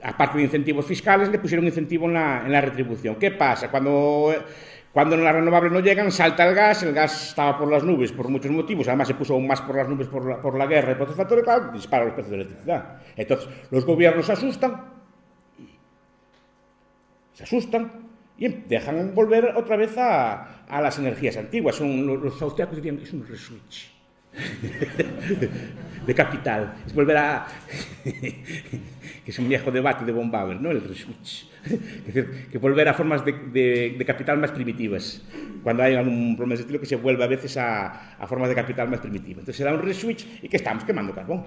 aparte de incentivos fiscales, le pusieron un incentivo en la retribución. ¿Qué pasa? Cuando las renovables no llegan, salta el gas estaba por las nubes por muchos motivos, además se puso aún más por las nubes por la guerra y por otros factores, claro, dispara los precios de electricidad. Entonces, los gobiernos se asustan y dejan volver otra vez a las energías antiguas. Los austriacos dirían, es un reswitch de capital, es volver a que es un viejo debate de von Bauer, ¿no? El reswitch, es decir, que volver a formas de capital más primitivas, cuando hay algún problema de ese estilo, que se vuelve a veces a formas de capital más primitivas. Entonces se da un reswitch y que estamos quemando carbón,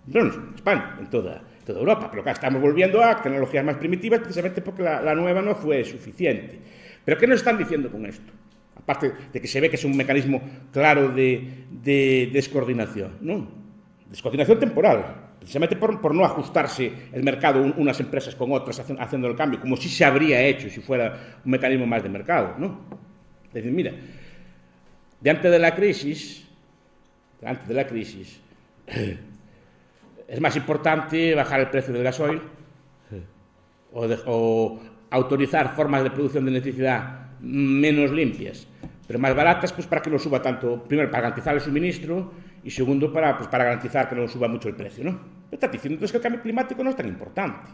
no en España, en toda Europa, pero claro, estamos volviendo a tecnologías más primitivas precisamente porque la nueva no fue suficiente. ¿Pero qué nos están diciendo con esto? Aparte de que se ve que es un mecanismo claro de descoordinación, ¿no? Descoordinación temporal, precisamente por no ajustarse el mercado unas empresas con otras haciendo el cambio, como si se habría hecho si fuera un mecanismo más de mercado, ¿no? Es decir, mira, antes de la crisis, es más importante bajar el precio del gasoil o autorizar formas de producción de electricidad menos limpias, pero más baratas, pues para que no suba tanto, primero para garantizar el suministro y segundo para garantizar que no suba mucho el precio, ¿no? Pero estás diciendo entonces que el cambio climático no es tan importante.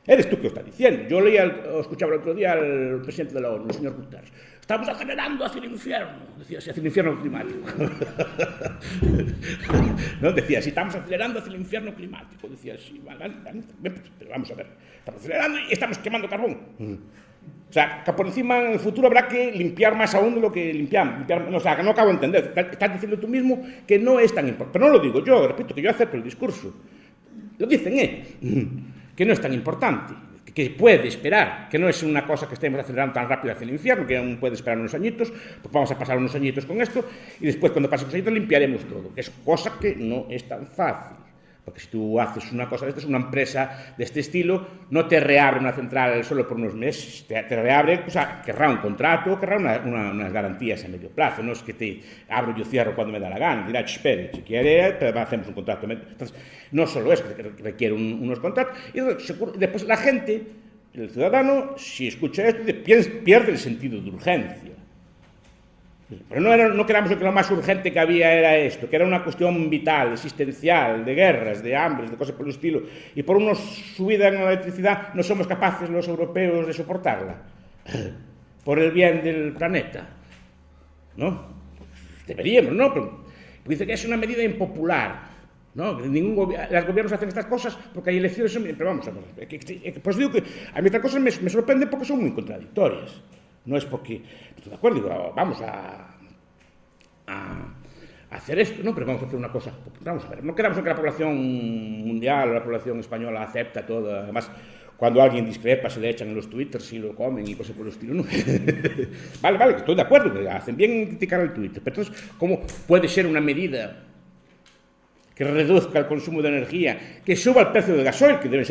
Eres tú que lo estás diciendo. Yo escuchaba el otro día al presidente de la ONU, el señor Guterres. Estamos acelerando hacia el infierno. Decía, hacia el infierno climático. ¿No? Decía, si estamos acelerando hacia el infierno climático. Decía, sí, vale, pero vamos a ver. Estamos acelerando y estamos quemando carbón. O sea, que por encima en el futuro habrá que limpiar más aún de lo que limpiamos. O sea, que no acabo de entender. Estás diciendo tú mismo que no es tan importante. Pero no lo digo yo, repito, que yo acepto el discurso. Lo dicen, que no es tan importante, que puede esperar, que no es una cosa que estemos acelerando tan rápido hacia el infierno, que aún puede esperar unos añitos, pues vamos a pasar unos añitos con esto y después cuando pasen unos añitos limpiaremos todo, que es cosa que no es tan fácil. Porque si tú haces una cosa de esto, es una empresa de este estilo, no te reabre una central solo por unos meses, te reabre, o sea, querrá un contrato, querrá unas garantías a medio plazo, no es que te abro y yo cierro cuando me da la gana, dirá, espere, si quiere, hacemos un contrato. Entonces, no solo es que requiere unos contratos, y después la gente, el ciudadano, si escucha esto, pierde el sentido de urgencia. Pero no quedamos que lo más urgente que había era esto, que era una cuestión vital, existencial, de guerras, de hambres, de cosas por el estilo, y por una subida en la electricidad no somos capaces los europeos de soportarla, por el bien del planeta, ¿no? Deberíamos, ¿no? Pero dice que es una medida impopular, ¿no? Los gobiernos hacen estas cosas porque hay elecciones, pero vamos a ver, pues digo que a mí estas cosas me sorprenden porque son muy contradictorias. No es porque estoy de acuerdo, digo, vamos a hacer esto, no, pero vamos a hacer una cosa. Vamos a ver, no queramos que la población mundial o la población española acepta todo. Además, cuando alguien discrepa se le echan en los twitters y lo comen y cosas por el estilo. ¿No? Vale, estoy de acuerdo, que hacen bien en criticar el Twitter. Pero entonces, ¿cómo puede ser una medida que reduzca el consumo de energía, que suba el precio del gasoil, que debe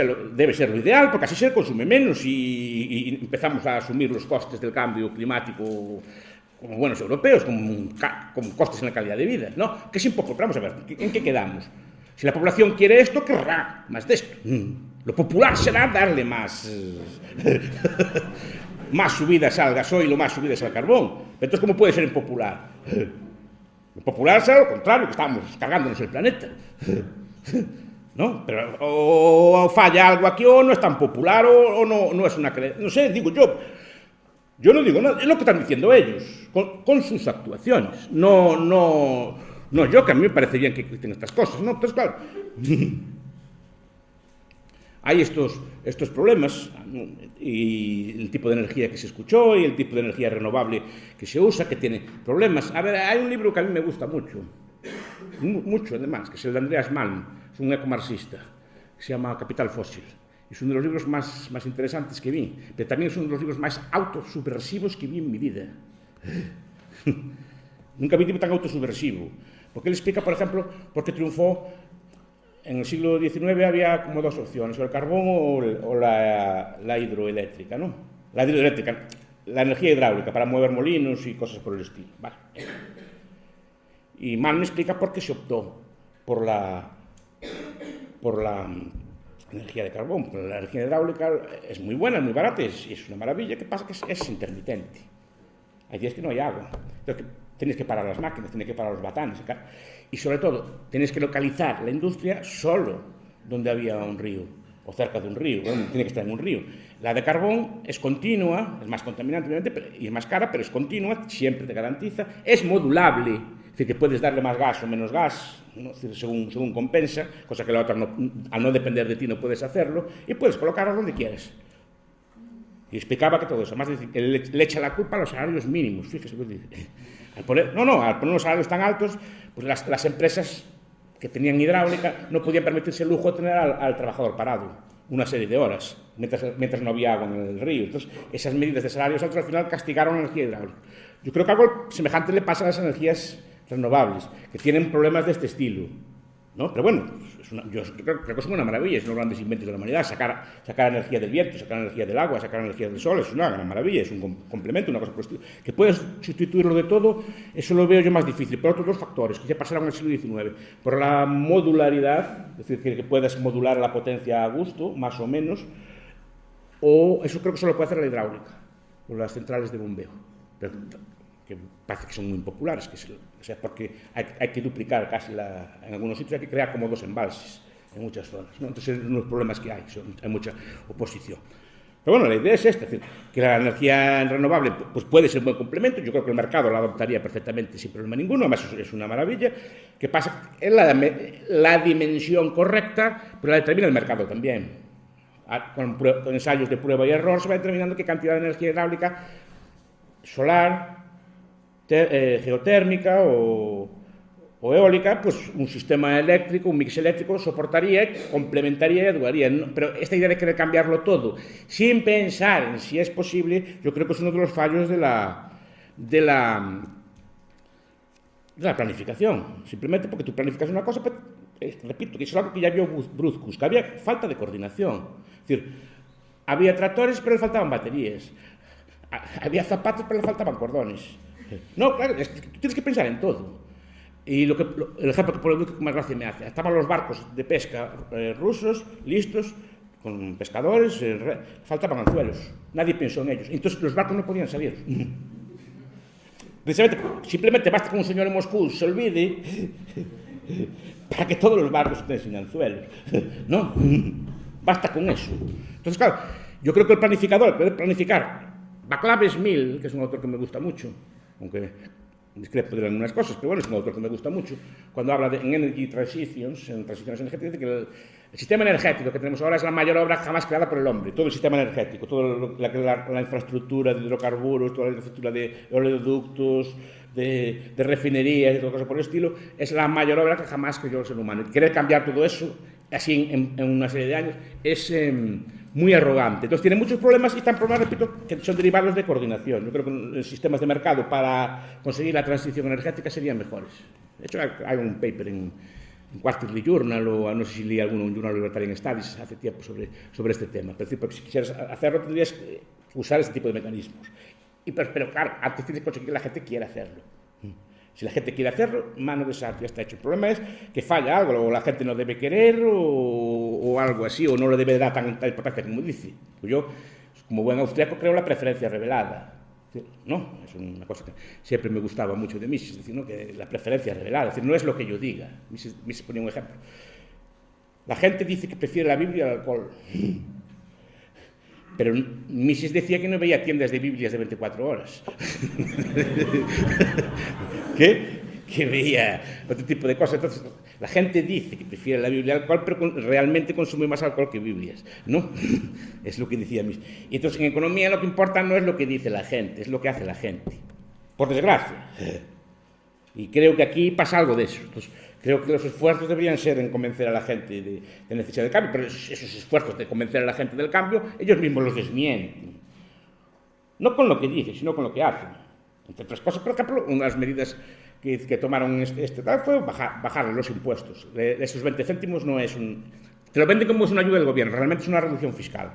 ser lo ideal, porque así se consume menos y empezamos a asumir los costes del cambio climático como buenos europeos, como costes en la calidad de vida, ¿no? Que es impopular. Vamos a ver, ¿en qué quedamos? Si la población quiere esto, querrá más de esto. Lo popular será darle más subidas al gasoil o más subidas al carbón. Entonces, ¿cómo puede ser impopular? Lo popular será lo contrario, que estamos cagándonos el planeta. ¿No? Pero o falla algo aquí, o no es tan popular, o no es una creencia. No sé, digo yo. Yo no digo nada, es lo que están diciendo ellos, con sus actuaciones. No yo, que a mí me parece bien que critiquen estas cosas, ¿no? Entonces, claro. hay estos problemas y el tipo de energía que se escuchó y el tipo de energía renovable que se usa, que tiene problemas. A ver, hay un libro que a mí me gusta mucho además, que es el de Andreas Malm, es un ecomarxista, que se llama Capital Fósil. Es uno de los libros más interesantes que vi, pero también es uno de los libros más autosubversivos que vi en mi vida. Nunca vi un libro tan autosubversivo, porque él explica, por ejemplo, por qué triunfó. En el siglo XIX había como dos opciones, o el carbón o la hidroeléctrica, ¿no? La hidroeléctrica, la energía hidráulica para mover molinos y cosas por el estilo. Vale. Y Malm explica por qué se optó por la energía de carbón, porque la energía hidráulica es muy buena, es muy barata, es una maravilla. ¿Qué pasa? Que es intermitente. Hay días que no hay agua. Entonces, tienes que parar las máquinas, tienes que parar los batanes. Y sobre todo, tienes que localizar la industria solo donde había un río, o cerca de un río. Bueno, tiene que estar en un río. La de carbón es continua, es más contaminante, obviamente, y es más cara, pero es continua, siempre te garantiza. Es modulable, es decir, que puedes darle más gas o menos gas, ¿no? Es decir, según compensa, cosa que la otra, al no depender de ti, no puedes hacerlo, y puedes colocarlo donde quieras. Y explicaba que todo eso, además le echa la culpa a los salarios mínimos, fíjese. Al poner los salarios tan altos, pues las empresas que tenían hidráulica no podían permitirse el lujo de tener al trabajador parado una serie de horas, mientras no había agua en el río. Entonces, esas medidas de salarios altos al final castigaron la energía hidráulica. Yo creo que algo semejante le pasa a las energías renovables, que tienen problemas de este estilo, ¿no? Pero bueno, yo creo que son una maravilla, son los grandes inventos de la humanidad. Sacar energía del viento, sacar energía del agua, sacar energía del sol, es una gran maravilla, es un complemento, una cosa por el estilo. Que puedes sustituirlo de todo, eso lo veo yo más difícil, por otros dos factores que ya pasaron en el siglo XIX. Por la modularidad, es decir, que puedas modular la potencia a gusto, más o menos, o eso creo que solo puede hacer la hidráulica, o las centrales de bombeo. Pero, que parece que son muy impopulares, o sea, porque hay que duplicar casi en algunos sitios, hay que crear como 2 embalses en muchas zonas, ¿no? Entonces, unos problemas que hay mucha oposición. Pero bueno, la idea es esta, es decir, que la energía renovable pues puede ser un buen complemento, yo creo que el mercado la adoptaría perfectamente sin problema ninguno, además es una maravilla. Que pasa es la dimensión correcta, pero la determina el mercado también. Con ensayos de prueba y error se va determinando qué cantidad de energía hidráulica, solar, geotérmica o eólica, pues un sistema eléctrico, un mix eléctrico soportaría, complementaría y ayudaría. Pero esta idea de querer cambiarlo todo sin pensar en si es posible, yo creo que es uno de los fallos de la planificación. Simplemente porque tú planificas una cosa, pero, repito, que eso es algo que ya vio Bruzkus, que había falta de coordinación. Es decir, había tractores, pero le faltaban baterías. Había zapatos, pero le faltaban cordones. No, claro, es que tú tienes que pensar en todo. Y el ejemplo que pone que más gracia me hace, estaban los barcos de pesca rusos, listos, con pescadores, faltaban anzuelos. Nadie pensó en ellos. Entonces los barcos no podían salir. Precisamente, simplemente basta que un señor en Moscú se olvide para que todos los barcos estén sin anzuelos. No, basta con eso. Entonces, claro, yo creo que el planificador puede planificar. Václav Smil, que es un autor que me gusta mucho, aunque discrepo de algunas cosas, pero bueno, es un autor que me gusta mucho, cuando habla en Energy Transitions, en transiciones energéticas, dice que el sistema energético que tenemos ahora es la mayor obra jamás creada por el hombre. Todo el sistema energético, toda la infraestructura de hidrocarburos, toda la infraestructura de oleoductos, de refinerías y todo eso por el estilo, es la mayor obra que jamás creó el ser humano. Y querer cambiar todo eso, así en una serie de años, es muy arrogante. Entonces tiene muchos problemas y están problemas, repito, que son derivados de coordinación. Yo creo que los sistemas de mercado para conseguir la transición energética serían mejores. De hecho, hay un paper en Quarterly Journal, o no sé si leí alguno en Journal Libertarian Studies hace tiempo sobre este tema. Pero si quisieras hacerlo, tendrías que usar este tipo de mecanismos. Pero claro, antes tienes que conseguir que la gente quiera hacerlo. Si la gente quiere hacerlo, mano de santo, ya está hecho. El problema es que falla algo, o la gente no debe querer, o algo así, o no le debe dar tanta importancia como dice. Pues yo, como buen austriaco, creo la preferencia revelada. No, es una cosa que siempre me gustaba mucho de Mises, es decir, ¿no? Que la preferencia revelada, es decir, no es lo que yo diga. Mises ponía un ejemplo. La gente dice que prefiere la Biblia al alcohol. Pero Mises decía que no veía tiendas de Biblias de 24 horas. Que veía otro tipo de cosas. Entonces, La gente dice que prefiere la Biblia al alcohol, pero realmente consume más alcohol que Biblias, ¿no? Es lo que decía mismo. Y entonces en economía lo que importa no es lo que dice la gente, es lo que hace la gente. Por desgracia. Y creo que aquí pasa algo de eso. Entonces, creo que los esfuerzos deberían ser en convencer a la gente de necesidad de cambio, pero esos esfuerzos de convencer a la gente del cambio, ellos mismos los desmienten. No con lo que dicen, sino con lo que hacen. Entre otras cosas, por ejemplo, una de las medidas que tomaron tal fue bajar los impuestos. De esos 20 céntimos no es un... Te lo venden como es una ayuda del gobierno, realmente es una reducción fiscal,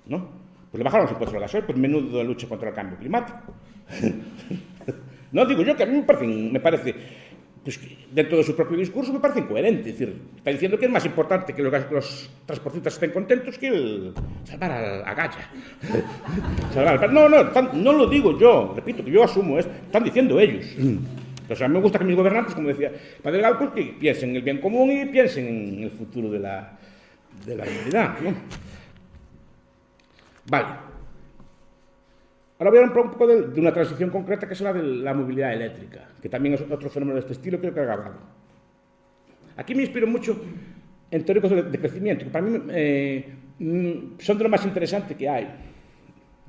¿no? Pues le bajaron los impuestos al gasoil, pues menudo de lucha contra el cambio climático. No digo yo, que a mí me parece pues, dentro de su propio discurso me parece incoherente. Es decir, está diciendo que es más importante que los transportistas estén contentos que salvar a Gaya. No lo digo yo, repito, que yo asumo esto, están diciendo ellos. Entonces, a mí me gusta que mis gobernantes, como decía Padre Gal, pues, que piensen en el bien común y piensen en el futuro de la humanidad, ¿no? Vale. Ahora voy a hablar un poco de una transición concreta que es la de la movilidad eléctrica, que también es otro fenómeno de este estilo que creo que he hablado. Aquí me inspiro mucho en teóricos de crecimiento, que para mí son de lo más interesante que hay.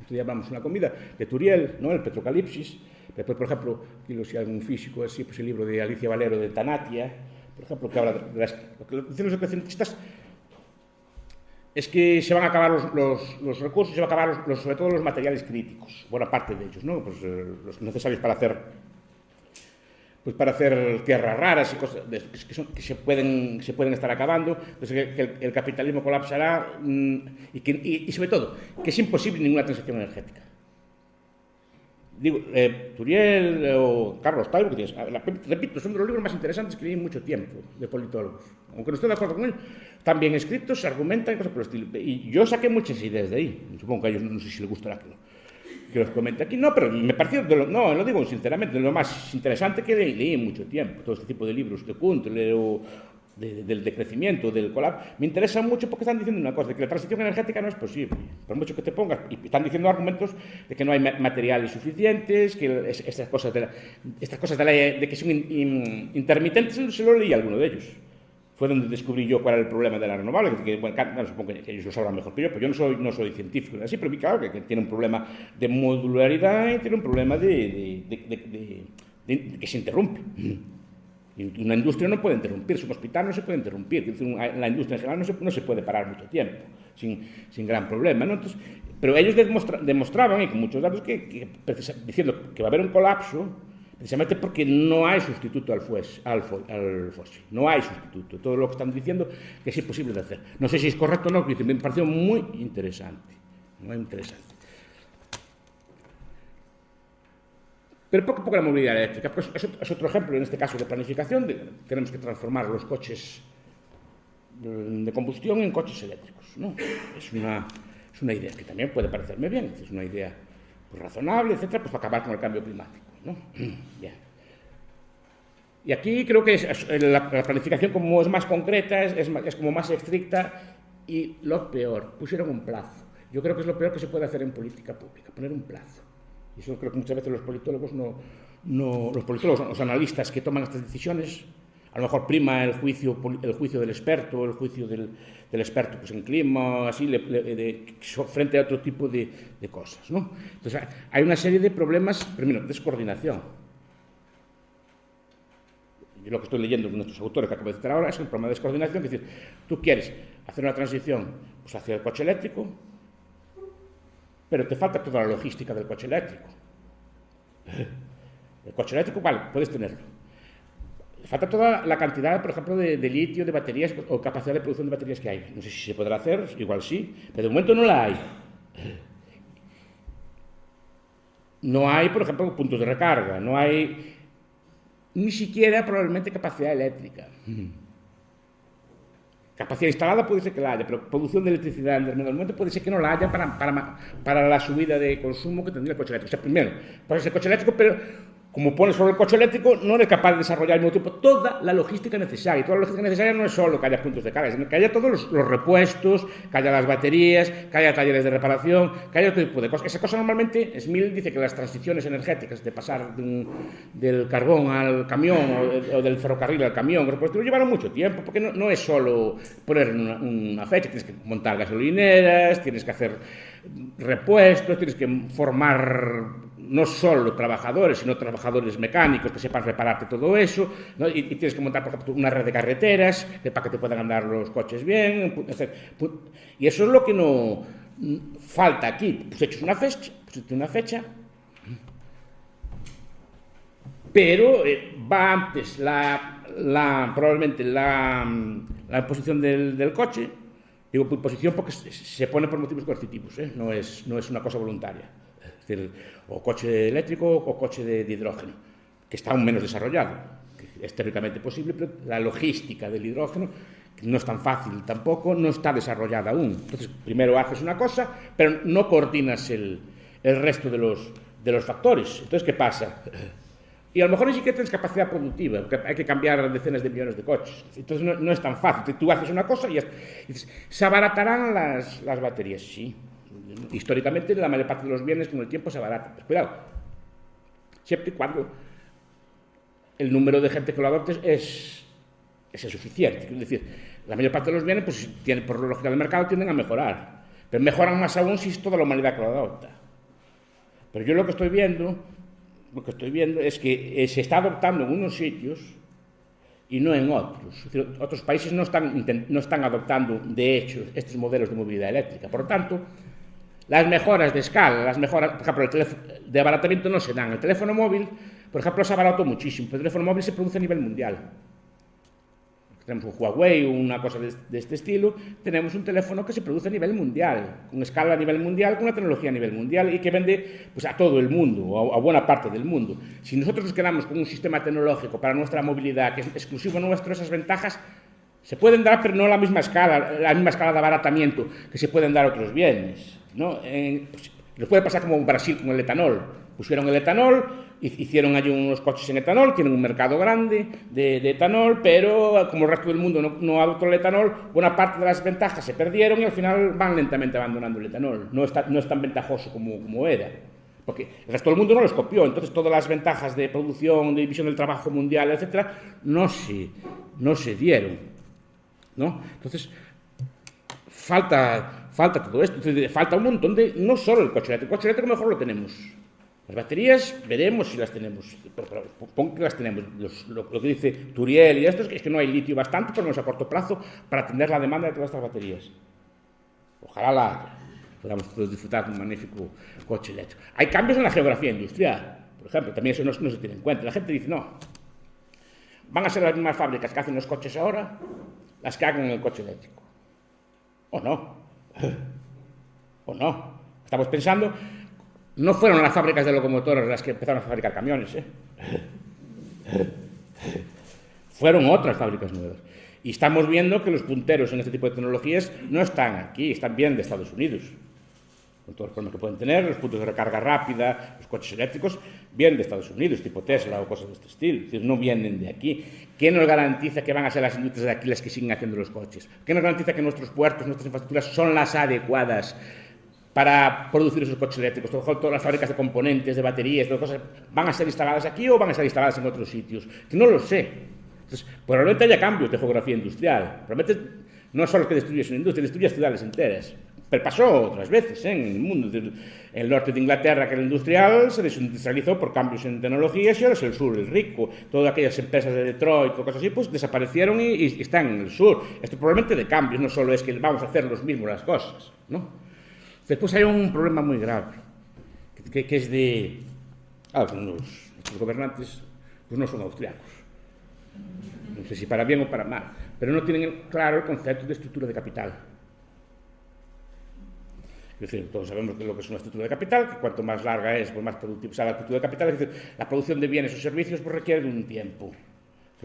Esto ya hablamos en la comida, de Turiel, ¿no? El Petrocalipsis. Después, por ejemplo, si hay algún físico así, pues el libro de Alicia Valero de Tanatia, por ejemplo, que habla de lo que dicen los crecientistas es que se van a acabar los recursos, se van a acabar sobre todo los materiales críticos, buena parte de ellos, ¿no? Pues, los necesarios para hacer tierras raras y cosas que se pueden estar acabando, entonces que el capitalismo colapsará y sobre todo que es imposible ninguna transición energética. Digo, Turiel o Carlos Taibo, que repito, son de los libros más interesantes que leí en mucho tiempo de politólogos. Aunque no estoy de acuerdo con ellos, están bien escritos, se argumentan y cosas por el estilo. Y yo saqué muchas ideas de ahí. Supongo que a ellos no sé si les gustará que los comente aquí. No, pero me pareció, lo digo sinceramente, de lo más interesante que leí en mucho tiempo. Todo este tipo de libros de Kuntler o del decrecimiento, del colapso, me interesan mucho porque están diciendo una cosa, de que la transición energética no es posible, por mucho que te pongas, y están diciendo argumentos de que no hay materiales suficientes, que estas cosas de que son intermitentes, se lo leí a alguno de ellos. Fue donde descubrí yo cuál era el problema de la renovable, que bueno, supongo que ellos lo sabrán mejor que yo, pero yo no soy científico, así, pero vi claro que tiene un problema de modularidad y tiene un problema de que se interrumpe. Y una industria no puede interrumpirse, un hospital no se puede interrumpir, la industria en general no se puede parar mucho tiempo, sin gran problema, ¿no? Entonces, pero ellos demostraban, y con muchos datos, diciendo que va a haber un colapso, precisamente porque no hay sustituto al fósil, no hay sustituto. Todo lo que están diciendo que es imposible de hacer. No sé si es correcto o no, pero me pareció muy interesante, muy interesante. Pero poco a poco la movilidad eléctrica, pues es otro ejemplo, en este caso, de planificación. Tenemos que transformar los coches de combustión en coches eléctricos, ¿no? Es una idea que también puede parecerme bien, es una idea pues, razonable, etcétera, pues para acabar con el cambio climático, ¿no? Bien. Y aquí creo que la planificación, como es más concreta, es como más estricta, y lo peor, pusieron un plazo. Yo creo que es lo peor que se puede hacer en política pública, poner un plazo. Y eso creo que muchas veces los politólogos, los analistas que toman estas decisiones, a lo mejor prima el juicio del experto, el juicio del experto pues, en clima, así, frente a otro tipo de cosas, ¿no? Entonces, hay una serie de problemas, primero, descoordinación. Yo lo que estoy leyendo de nuestros autores que acabo de citar ahora es un problema de descoordinación, es decir, tú quieres hacer una transición pues, hacia el coche eléctrico, pero te falta toda la logística del coche eléctrico. El coche eléctrico, vale, puedes tenerlo. Falta toda la cantidad, por ejemplo, de litio, de baterías o capacidad de producción de baterías que hay. No sé si se podrá hacer, igual sí, pero de momento no la hay. No hay, por ejemplo, puntos de recarga, no hay ni siquiera probablemente capacidad eléctrica. Capacidad instalada puede ser que la haya, pero producción de electricidad en determinado momento puede ser que no la haya para la subida de consumo que tendría el coche eléctrico. O sea, primero, puede ser coche eléctrico, pero como pones sobre el coche eléctrico, no eres capaz de desarrollar al mismo tiempo toda la logística necesaria. Toda la logística necesaria no es solo que haya puntos de carga, sino que haya todos los repuestos, que haya las baterías, que haya talleres de reparación, que haya todo tipo de cosas. Esa cosa normalmente, Smil dice que las transiciones energéticas de pasar del carbón al camión o del ferrocarril al camión, pues te llevaron mucho tiempo, porque no es solo poner una fecha, tienes que montar gasolineras, tienes que hacer repuestos, tienes que formar no solo trabajadores, sino trabajadores mecánicos que sepan repararte todo eso, ¿no? Y tienes que montar, por ejemplo, una red de carreteras para que te puedan andar los coches bien, etc. Y eso es lo que no falta aquí. Pues hechos una fecha, pero va antes probablemente la posición del coche. Digo posición porque se pone por motivos coercitivos, no es una cosa voluntaria. Es decir, o coche eléctrico o coche de hidrógeno, que está aún menos desarrollado, que es teóricamente posible, pero la logística del hidrógeno no es tan fácil tampoco, no está desarrollada aún. Entonces, primero haces una cosa, pero no coordinas el resto de los factores. Entonces, ¿qué pasa? Y a lo mejor ni siquiera tienes capacidad productiva, porque hay que cambiar decenas de millones de coches. Entonces, no es tan fácil. Tú haces una cosa y dices, ¿se abaratarán las baterías? Sí. Históricamente, la mayor parte de los bienes con el tiempo se abaratan. Pero cuidado, siempre y cuando el número de gente que lo adopte es suficiente. Es decir, la mayor parte de los bienes, pues, por lógica del mercado, tienden a mejorar. Pero mejoran más aún si es toda la humanidad que lo adopta. Pero yo lo que estoy viendo es que se está adoptando en unos sitios y no en otros. Es decir, otros países no están adoptando, de hecho, estos modelos de movilidad eléctrica. Por lo tanto, las mejoras de escala, por ejemplo, de abaratamiento no se dan. El teléfono móvil, por ejemplo, se abarató muchísimo. El teléfono móvil se produce a nivel mundial. Tenemos un Huawei o una cosa de este estilo, tenemos un teléfono que se produce a nivel mundial, con escala a nivel mundial, con una tecnología a nivel mundial y que vende, pues, a todo el mundo, o a buena parte del mundo. Si nosotros nos quedamos con un sistema tecnológico para nuestra movilidad que es exclusivo nuestro, esas ventajas se pueden dar, pero no a la misma escala de abaratamiento que se pueden dar otros bienes, ¿no? Pues, nos puede pasar como en Brasil con el etanol. Pusieron el etanol, hicieron allí unos coches en etanol, tienen un mercado grande de etanol, pero como el resto del mundo no adoptó el etanol, buena parte de las ventajas se perdieron y al final van lentamente abandonando el etanol. No es tan ventajoso como era, porque el resto del mundo no los copió. Entonces todas las ventajas de producción, de división del trabajo mundial, etcétera, no se dieron, ¿no? Entonces falta todo esto. Entonces, falta un montón no solo el coche eléctrico mejor lo tenemos. Las baterías, veremos si las tenemos, pero pon que las tenemos. Lo que dice Turiel y esto es que no hay litio bastante, por lo menos a corto plazo, para atender la demanda de todas estas baterías. Ojalá podamos todos disfrutar de un magnífico coche eléctrico. Hay cambios en la geografía industrial, por ejemplo, también eso no se tiene en cuenta. La gente dice, no, van a ser las mismas fábricas que hacen los coches ahora, las que hagan el coche eléctrico. O no. Estamos pensando... No fueron las fábricas de locomotoras las que empezaron a fabricar camiones, Fueron otras fábricas nuevas. Y estamos viendo que los punteros en este tipo de tecnologías no están aquí, están bien de Estados Unidos. Con todos los problemas que pueden tener, los puntos de recarga rápida, los coches eléctricos, vienen de Estados Unidos, tipo Tesla o cosas de este estilo. Es decir, no vienen de aquí. ¿Qué nos garantiza que van a ser las industrias de aquí las que siguen haciendo los coches? ¿Qué nos garantiza que nuestros puertos, nuestras infraestructuras son las adecuadas para producir esos coches eléctricos? Todas las fábricas de componentes, de baterías, de cosas, ¿van a ser instaladas aquí o van a ser instaladas en otros sitios? Que no lo sé. Entonces, probablemente haya cambios de geografía industrial. Probablemente no es solo que destruyes una industria, destruyes ciudades enteras. Pero pasó otras veces, en el mundo. En el norte de Inglaterra, que era industrial, se desindustrializó por cambios en tecnologías y ahora es el sur, el rico. Todas aquellas empresas de Detroit o cosas así, pues desaparecieron y están en el sur. Esto probablemente de cambios, no solo es que vamos a hacer los mismos las cosas, ¿no? Después hay un problema muy grave, que es de... Los gobernantes pues no son austriacos. No sé si para bien o para mal, pero no tienen claro el concepto de estructura de capital. Es decir, todos sabemos lo que es una estructura de capital, que cuanto más larga es, pues más productiva será la estructura de capital. Es decir, la producción de bienes o servicios pues requiere de un tiempo.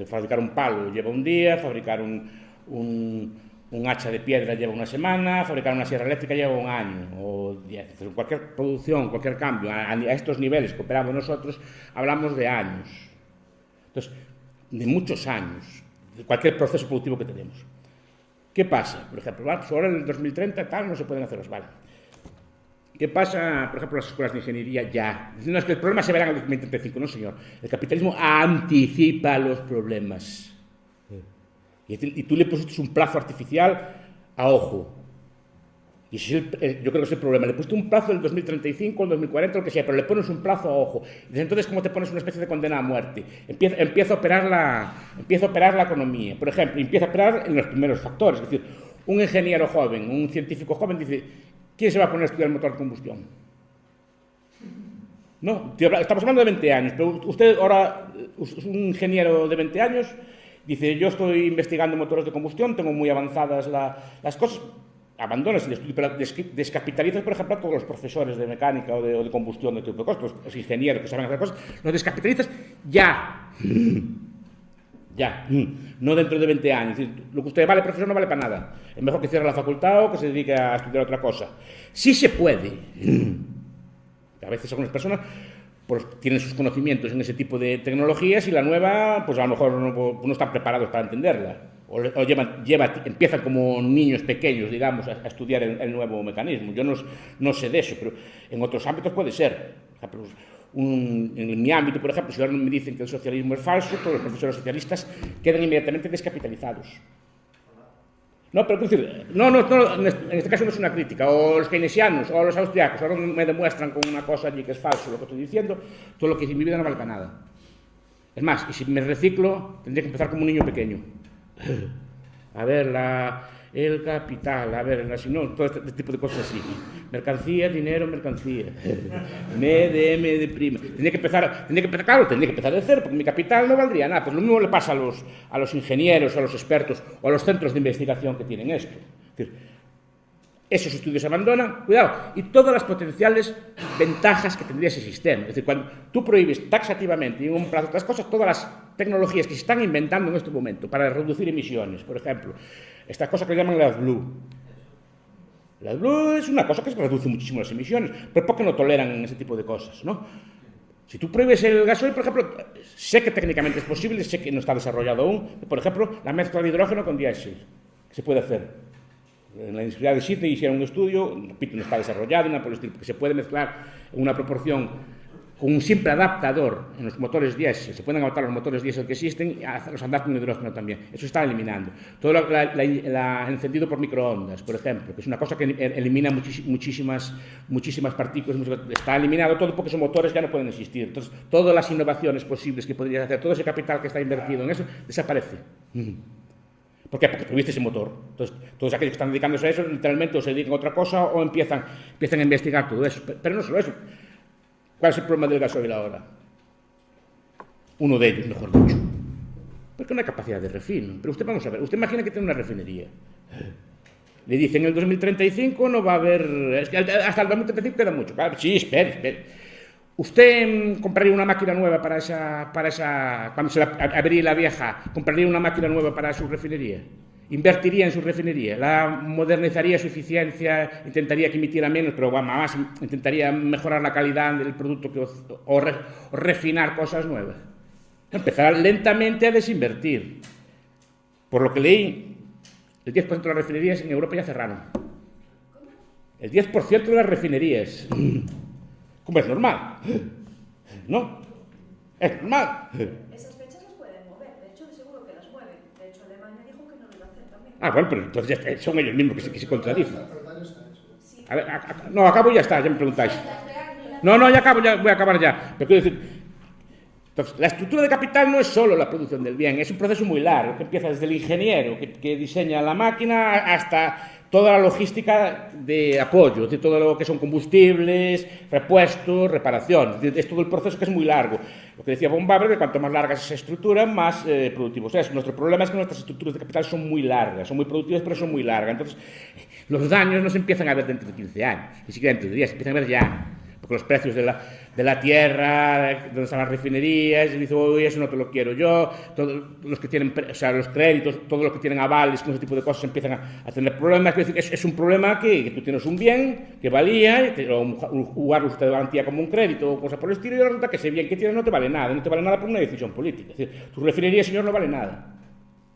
Fabricar un palo lleva un día, fabricar un un hacha de piedra lleva una semana, fabricar una sierra eléctrica lleva un año, o 10. Cualquier producción, cualquier cambio, a estos niveles que operamos nosotros, hablamos de años. Entonces, de muchos años, de cualquier proceso productivo que tenemos. ¿Qué pasa? Por ejemplo, ahora en el 2030 tal no se pueden hacer las balas. ¿Qué pasa, por ejemplo, en las escuelas de ingeniería ya? No, es que el problema se verá en el 2035, no señor. El capitalismo anticipa los problemas. Y tú le pusiste un plazo artificial a ojo. Y yo creo que es el problema. Le pusiste un plazo del 2035, el 2040, lo que sea, pero le pones un plazo a ojo. Y desde entonces, ¿cómo te pones una especie de condena a muerte? Empieza a operar la economía. Por ejemplo, empieza a operar en los primeros factores. Es decir, un ingeniero joven, un científico joven dice, ¿quién se va a poner a estudiar el motor de combustión? No, estamos hablando de 20 años, pero usted ahora es un ingeniero de 20 años, dice, yo estoy investigando motores de combustión, tengo muy avanzadas las cosas, abandonas el estudio, pero descapitalizas, por ejemplo, a todos los profesores de mecánica o de combustión de tipo de cosas, los ingenieros que saben hacer cosas, los descapitalizas ya, no dentro de 20 años. Lo que usted vale profesor no vale para nada. Es mejor que cierre la facultad o que se dedique a estudiar otra cosa. Sí se puede. A veces algunas personas pues, tienen sus conocimientos en ese tipo de tecnologías y la nueva, pues a lo mejor no están preparados para entenderla. O empiezan como niños pequeños, digamos, a estudiar el nuevo mecanismo. Yo no sé de eso, pero en otros ámbitos puede ser. Por ejemplo, en mi ámbito, por ejemplo, si ahora me dicen que el socialismo es falso, todos los profesores socialistas quedan inmediatamente descapitalizados. No, pero decir, no, en este caso no es una crítica. O los keynesianos o los austriacos ahora me demuestran con una cosa allí que es falso lo que estoy diciendo, todo lo que en mi vida no vale para nada. Es más, y si me reciclo, tendría que empezar como un niño pequeño. A ver, el capital, a ver, no, todo este tipo de cosas así. Mercancía, dinero, mercancía. M de prima. Tendría que empezar de cero, porque mi capital no valdría nada. Pues lo mismo le pasa a los ingenieros, a los expertos o a los centros de investigación que tienen esto. Es decir, esos estudios se abandonan, cuidado, y todas las potenciales ventajas que tendría ese sistema. Es decir, cuando tú prohíbes taxativamente y en un plazo otras cosas, todas las tecnologías que se están inventando en este momento para reducir emisiones, por ejemplo, esta cosa que llaman las Blue. Las Blue es una cosa que reduce muchísimo las emisiones, pero ¿por qué no toleran ese tipo de cosas, no? Si tú prohíbes el gasoil, por ejemplo, sé que técnicamente es posible, sé que no está desarrollado aún, por ejemplo, la mezcla de hidrógeno con diésel, que se puede hacer. En la Universidad de Sydney hicieron un estudio, repito, no está desarrollado, porque se puede mezclar en una proporción con un simple adaptador en los motores diésel, se pueden adaptar los motores diésel que existen y hacerlos andar con hidrógeno también. Eso está eliminando. Todo el encendido por microondas, por ejemplo, que es una cosa que elimina muchísimas partículas, está eliminado todo porque esos motores ya no pueden existir. Entonces, todas las innovaciones posibles que podrías hacer, todo ese capital que está invertido en eso, desaparece. ¿Por qué? Porque tuviste ese motor. Entonces, todos aquellos que están dedicándose a eso, literalmente o se dedican a otra cosa o empiezan a investigar todo eso. Pero no solo eso. ¿Cuál es el problema del gasoil ahora? Uno de ellos, mejor dicho. Porque no hay capacidad de refino. Pero vamos a ver, usted imagina que tiene una refinería. Le dicen en el 2035 no va a haber... Es que hasta el 2035 queda mucho. Sí, espere. ¿Usted compraría una máquina nueva para esa cuando se abriría la vieja, compraría una máquina nueva para su refinería? ¿Invertiría en su refinería? ¿La modernizaría su eficiencia? ¿Intentaría que emitiera menos? Pero más, ¿intentaría mejorar la calidad del producto o refinar cosas nuevas? Empezar lentamente a desinvertir. Por lo que leí, el 10% de las refinerías en Europa ya cerraron. El 10% de las refinerías... ¿Cómo es normal? ¿No? Es normal. Esas fechas las pueden mover, de hecho seguro que las mueven. De hecho Alemania dijo que no lo iba a hacer también. Bueno, pero entonces ya son ellos mismos que se contradicen. A ver, no, acabo y ya está, ya me preguntáis. No, ya acabo, ya voy a acabar ya. Pero quiero decir, entonces, la estructura de capital no es solo la producción del bien, es un proceso muy largo, que empieza desde el ingeniero que diseña la máquina hasta toda la logística de apoyo, es decir, todo lo que son combustibles, repuestos, reparación. Es todo el proceso que es muy largo. Lo que decía von Baber, que cuanto más larga es esa estructura, más productivos es. Nuestro problema es que nuestras estructuras de capital son muy largas, son muy productivas, pero son muy largas. Entonces, los daños no se empiezan a ver dentro de 15 años, ni siquiera dentro de 10, se empiezan a ver ya. porque los precios de la tierra, donde están las refinerías, y dice, uy, eso no te lo quiero yo, todos los que tienen, o sea, los créditos, todos los que tienen avales con ese tipo de cosas empiezan a tener problemas. Es decir, es un problema que tú tienes un bien que valía, o un lugar usted de garantía como un crédito o cosa por el estilo, y resulta que ese bien que tienes no te vale nada por una decisión política. Es decir, tu refinería, señor, no vale nada.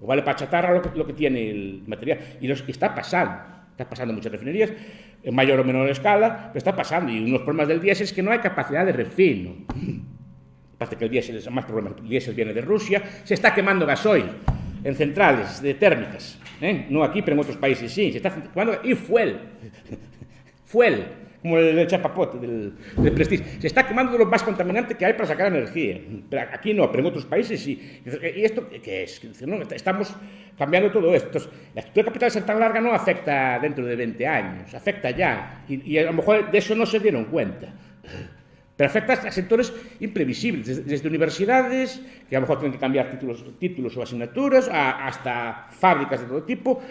O vale para chatarra lo que tiene el material. Y está pasando en muchas refinerías, en mayor o menor escala, pero está pasando. Y uno de los problemas del diésel es que no hay capacidad de refino. Aparte que el diésel es más problema, el diésel viene de Rusia, se está quemando gasoil en centrales de térmicas, no aquí, pero en otros países sí, se está quemando, y fuel, como el chapapote del Prestige, se está quemando de lo más contaminante que hay para sacar energía. Pero aquí no, pero en otros países sí. ¿Y esto qué es? ¿No? Estamos cambiando todo esto. Entonces, la estructura de capital de ser tan larga no afecta dentro de 20 años, afecta ya. Y a lo mejor de eso no se dieron cuenta. Pero afecta a sectores imprevisibles, desde universidades, que a lo mejor tienen que cambiar títulos o asignaturas, hasta fábricas de todo tipo.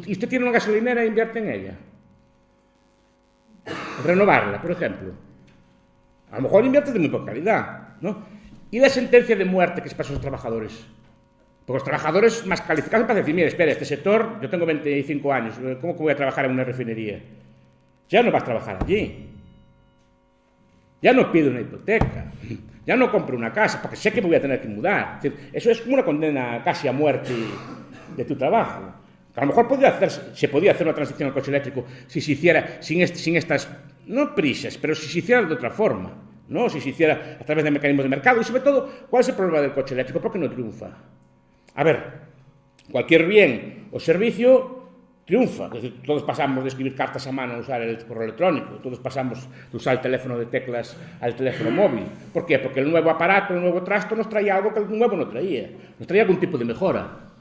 ¿Y usted tiene una gasolinera e invierte en ella? Renovarla, por ejemplo. A lo mejor invierte de muy poca calidad, ¿no? Y la sentencia de muerte que se pasa a los trabajadores. Porque los trabajadores más calificados para decir, mira, espera, este sector, yo tengo 25 años, ¿cómo que voy a trabajar en una refinería? Ya no vas a trabajar allí. Ya no pido una hipoteca. Ya no compro una casa, porque sé que me voy a tener que mudar. Es decir, eso es como una condena casi a muerte de tu trabajo. A lo mejor se podía hacer una transición al coche eléctrico si se hiciera sin estas, no prisas, pero si se hiciera de otra forma, ¿no? Si se hiciera a través de mecanismos de mercado. Y sobre todo, ¿cuál es el problema del coche eléctrico? ¿Por qué no triunfa? A ver, cualquier bien o servicio triunfa. Es decir, todos pasamos de escribir cartas a mano a usar el correo electrónico, todos pasamos de usar el teléfono de teclas al teléfono móvil. ¿Por qué? Porque el nuevo aparato, el nuevo trasto nos traía algo que el nuevo no traía. Nos traía algún tipo de mejora.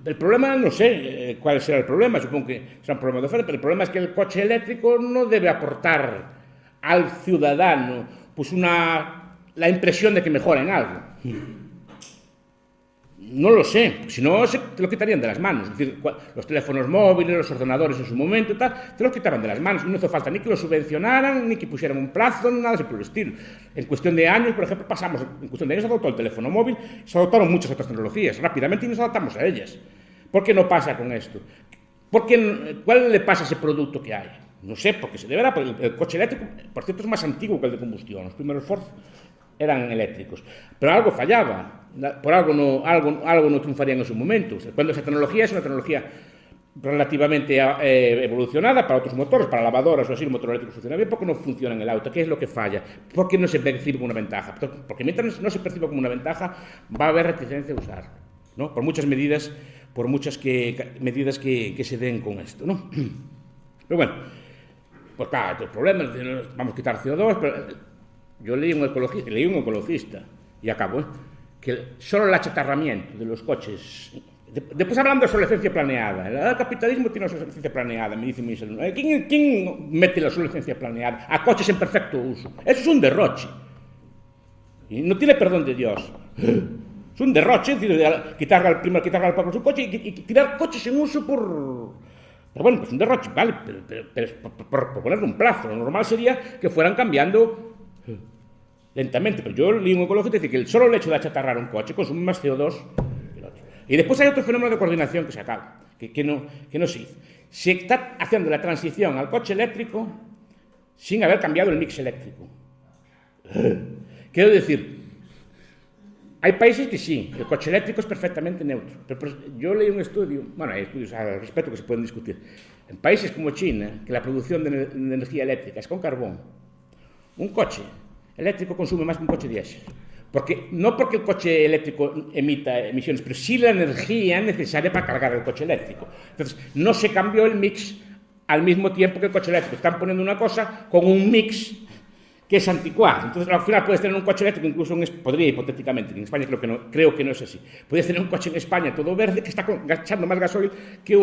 El problema, no sé cuál será el problema, supongo que será un problema de oferta, pero el problema es que el coche eléctrico no debe aportar al ciudadano pues la impresión de que mejora en algo. No lo sé, si no te lo quitarían de las manos. Es decir, los teléfonos móviles, los ordenadores en su momento, te los quitaban de las manos y no hizo falta ni que lo subvencionaran, ni que pusieran un plazo, ni nada así por el estilo. En cuestión de años, por ejemplo, en cuestión de años se adoptó el teléfono móvil, se adoptaron muchas otras tecnologías rápidamente y nos adaptamos a ellas. ¿Por qué no pasa con esto? ¿Cuál le pasa a ese producto que hay? No sé, porque se deberá, porque el coche eléctrico, por cierto, es más antiguo que el de combustión. Los primeros Ford eran eléctricos, pero algo fallaba, por algo no triunfaría en su momento. Cuando esa tecnología es una tecnología relativamente evolucionada para otros motores, para lavadoras o así, el motor eléctrico funciona bien. ¿Por qué no funciona en el auto? ¿Qué es lo que falla? ¿Por qué no se percibe como una ventaja? Porque mientras no se perciba como una ventaja, va a haber reticencia a usarlo, ¿no? Por muchas medidas que se den con esto, ¿no? Pero bueno, pues claro, el problema es vamos a quitar CO2, pero yo leí un ecologista, y acabo, que solo el achatarramiento de los coches. Después hablando de obsolescencia planeada, el capitalismo tiene obsolescencia planeada, me dice mi salud. ¿Quién mete la obsolescencia planeada a coches en perfecto uso? Eso es un derroche. Y no tiene perdón de Dios. Es un derroche, es decir, quitarle al pueblo su coche y tirar coches en uso por... Pero bueno, pues un derroche, vale, pero por ponerle un plazo. Lo normal sería que fueran cambiando lentamente, pero yo leí un ecologista que dice que el solo hecho de achatarrar un coche consume más CO2 que el otro. Y después hay otro fenómeno de coordinación que se acaba, que no se hizo. Se está haciendo la transición al coche eléctrico sin haber cambiado el mix eléctrico. Quiero decir, hay países que sí, el coche eléctrico es perfectamente neutro, pero yo leí un estudio, bueno, hay estudios al respecto que se pueden discutir, en países como China, que la producción de energía eléctrica es con carbón, un coche eléctrico consume más que un coche diésel. No porque el coche eléctrico emita emisiones, pero sí la energía necesaria para cargar el coche eléctrico. Entonces, no se cambió el mix al mismo tiempo que el coche eléctrico. Están poniendo una cosa con un mix que es anticuado. Entonces, al final puedes tener un coche eléctrico, incluso podría hipotéticamente, en España creo que no es así. Puedes tener un coche en España todo verde que está echando más gasoil que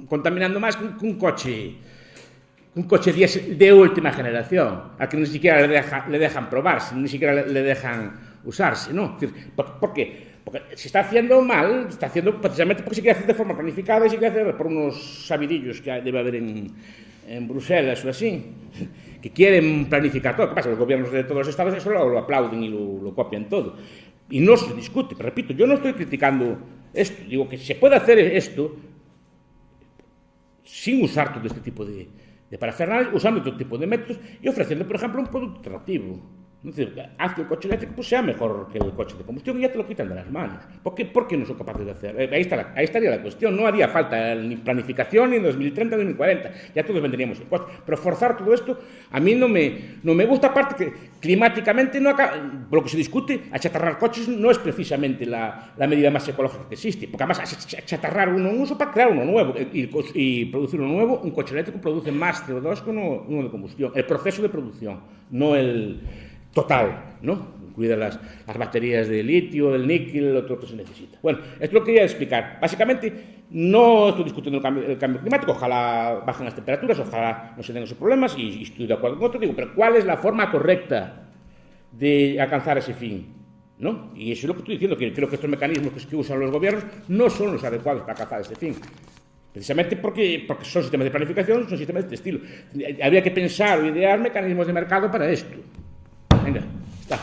contaminando más que un coche diésel de última generación, al que ni siquiera le dejan probarse, ni siquiera le dejan usarse, ¿no? Es decir, ¿por qué? Porque se está haciendo mal, precisamente porque se quiere hacer de forma planificada y se quiere hacer por unos sabidillos que debe haber en en Bruselas o así, que quieren planificar todo. ¿Qué pasa? Los gobiernos de todos los estados eso lo aplauden y lo copian todo. Y no se discute. Pero repito, yo no estoy criticando esto. Digo que se puede hacer esto sin usar todo este tipo de parafernalia, usando otro tipo de métodos y ofreciendo, por ejemplo, un producto alternativo. Es decir, haz que el coche eléctrico sea mejor que el coche de combustión y ya te lo quitan de las manos. ¿Por qué no son capaces de hacer? Ahí estaría la cuestión. No haría falta ni planificación ni en 2030 ni en 2040. Ya todos venderíamos el coche. Pero forzar todo esto a mí no me gusta, aparte que climáticamente por lo que se discute, achatarrar coches no es precisamente la medida más ecológica que existe. Porque además achatarrar uno en uso para crear uno nuevo y producir uno nuevo, un coche eléctrico produce más CO2 que uno de combustión. El proceso de producción, no el total, ¿no? Incluidas las baterías de litio, del níquel, otro que se necesita. Bueno, esto lo quería explicar. Básicamente, no estoy discutiendo el cambio climático, ojalá bajen las temperaturas, ojalá no se den esos problemas, y estoy de acuerdo con otro, digo, pero ¿cuál es la forma correcta de alcanzar ese fin? ¿No? Y eso es lo que estoy diciendo, que creo que estos mecanismos que usan los gobiernos no son los adecuados para alcanzar ese fin. Precisamente porque son sistemas de planificación, son sistemas de este estilo. Habría que pensar o idear mecanismos de mercado para esto. Venga, está.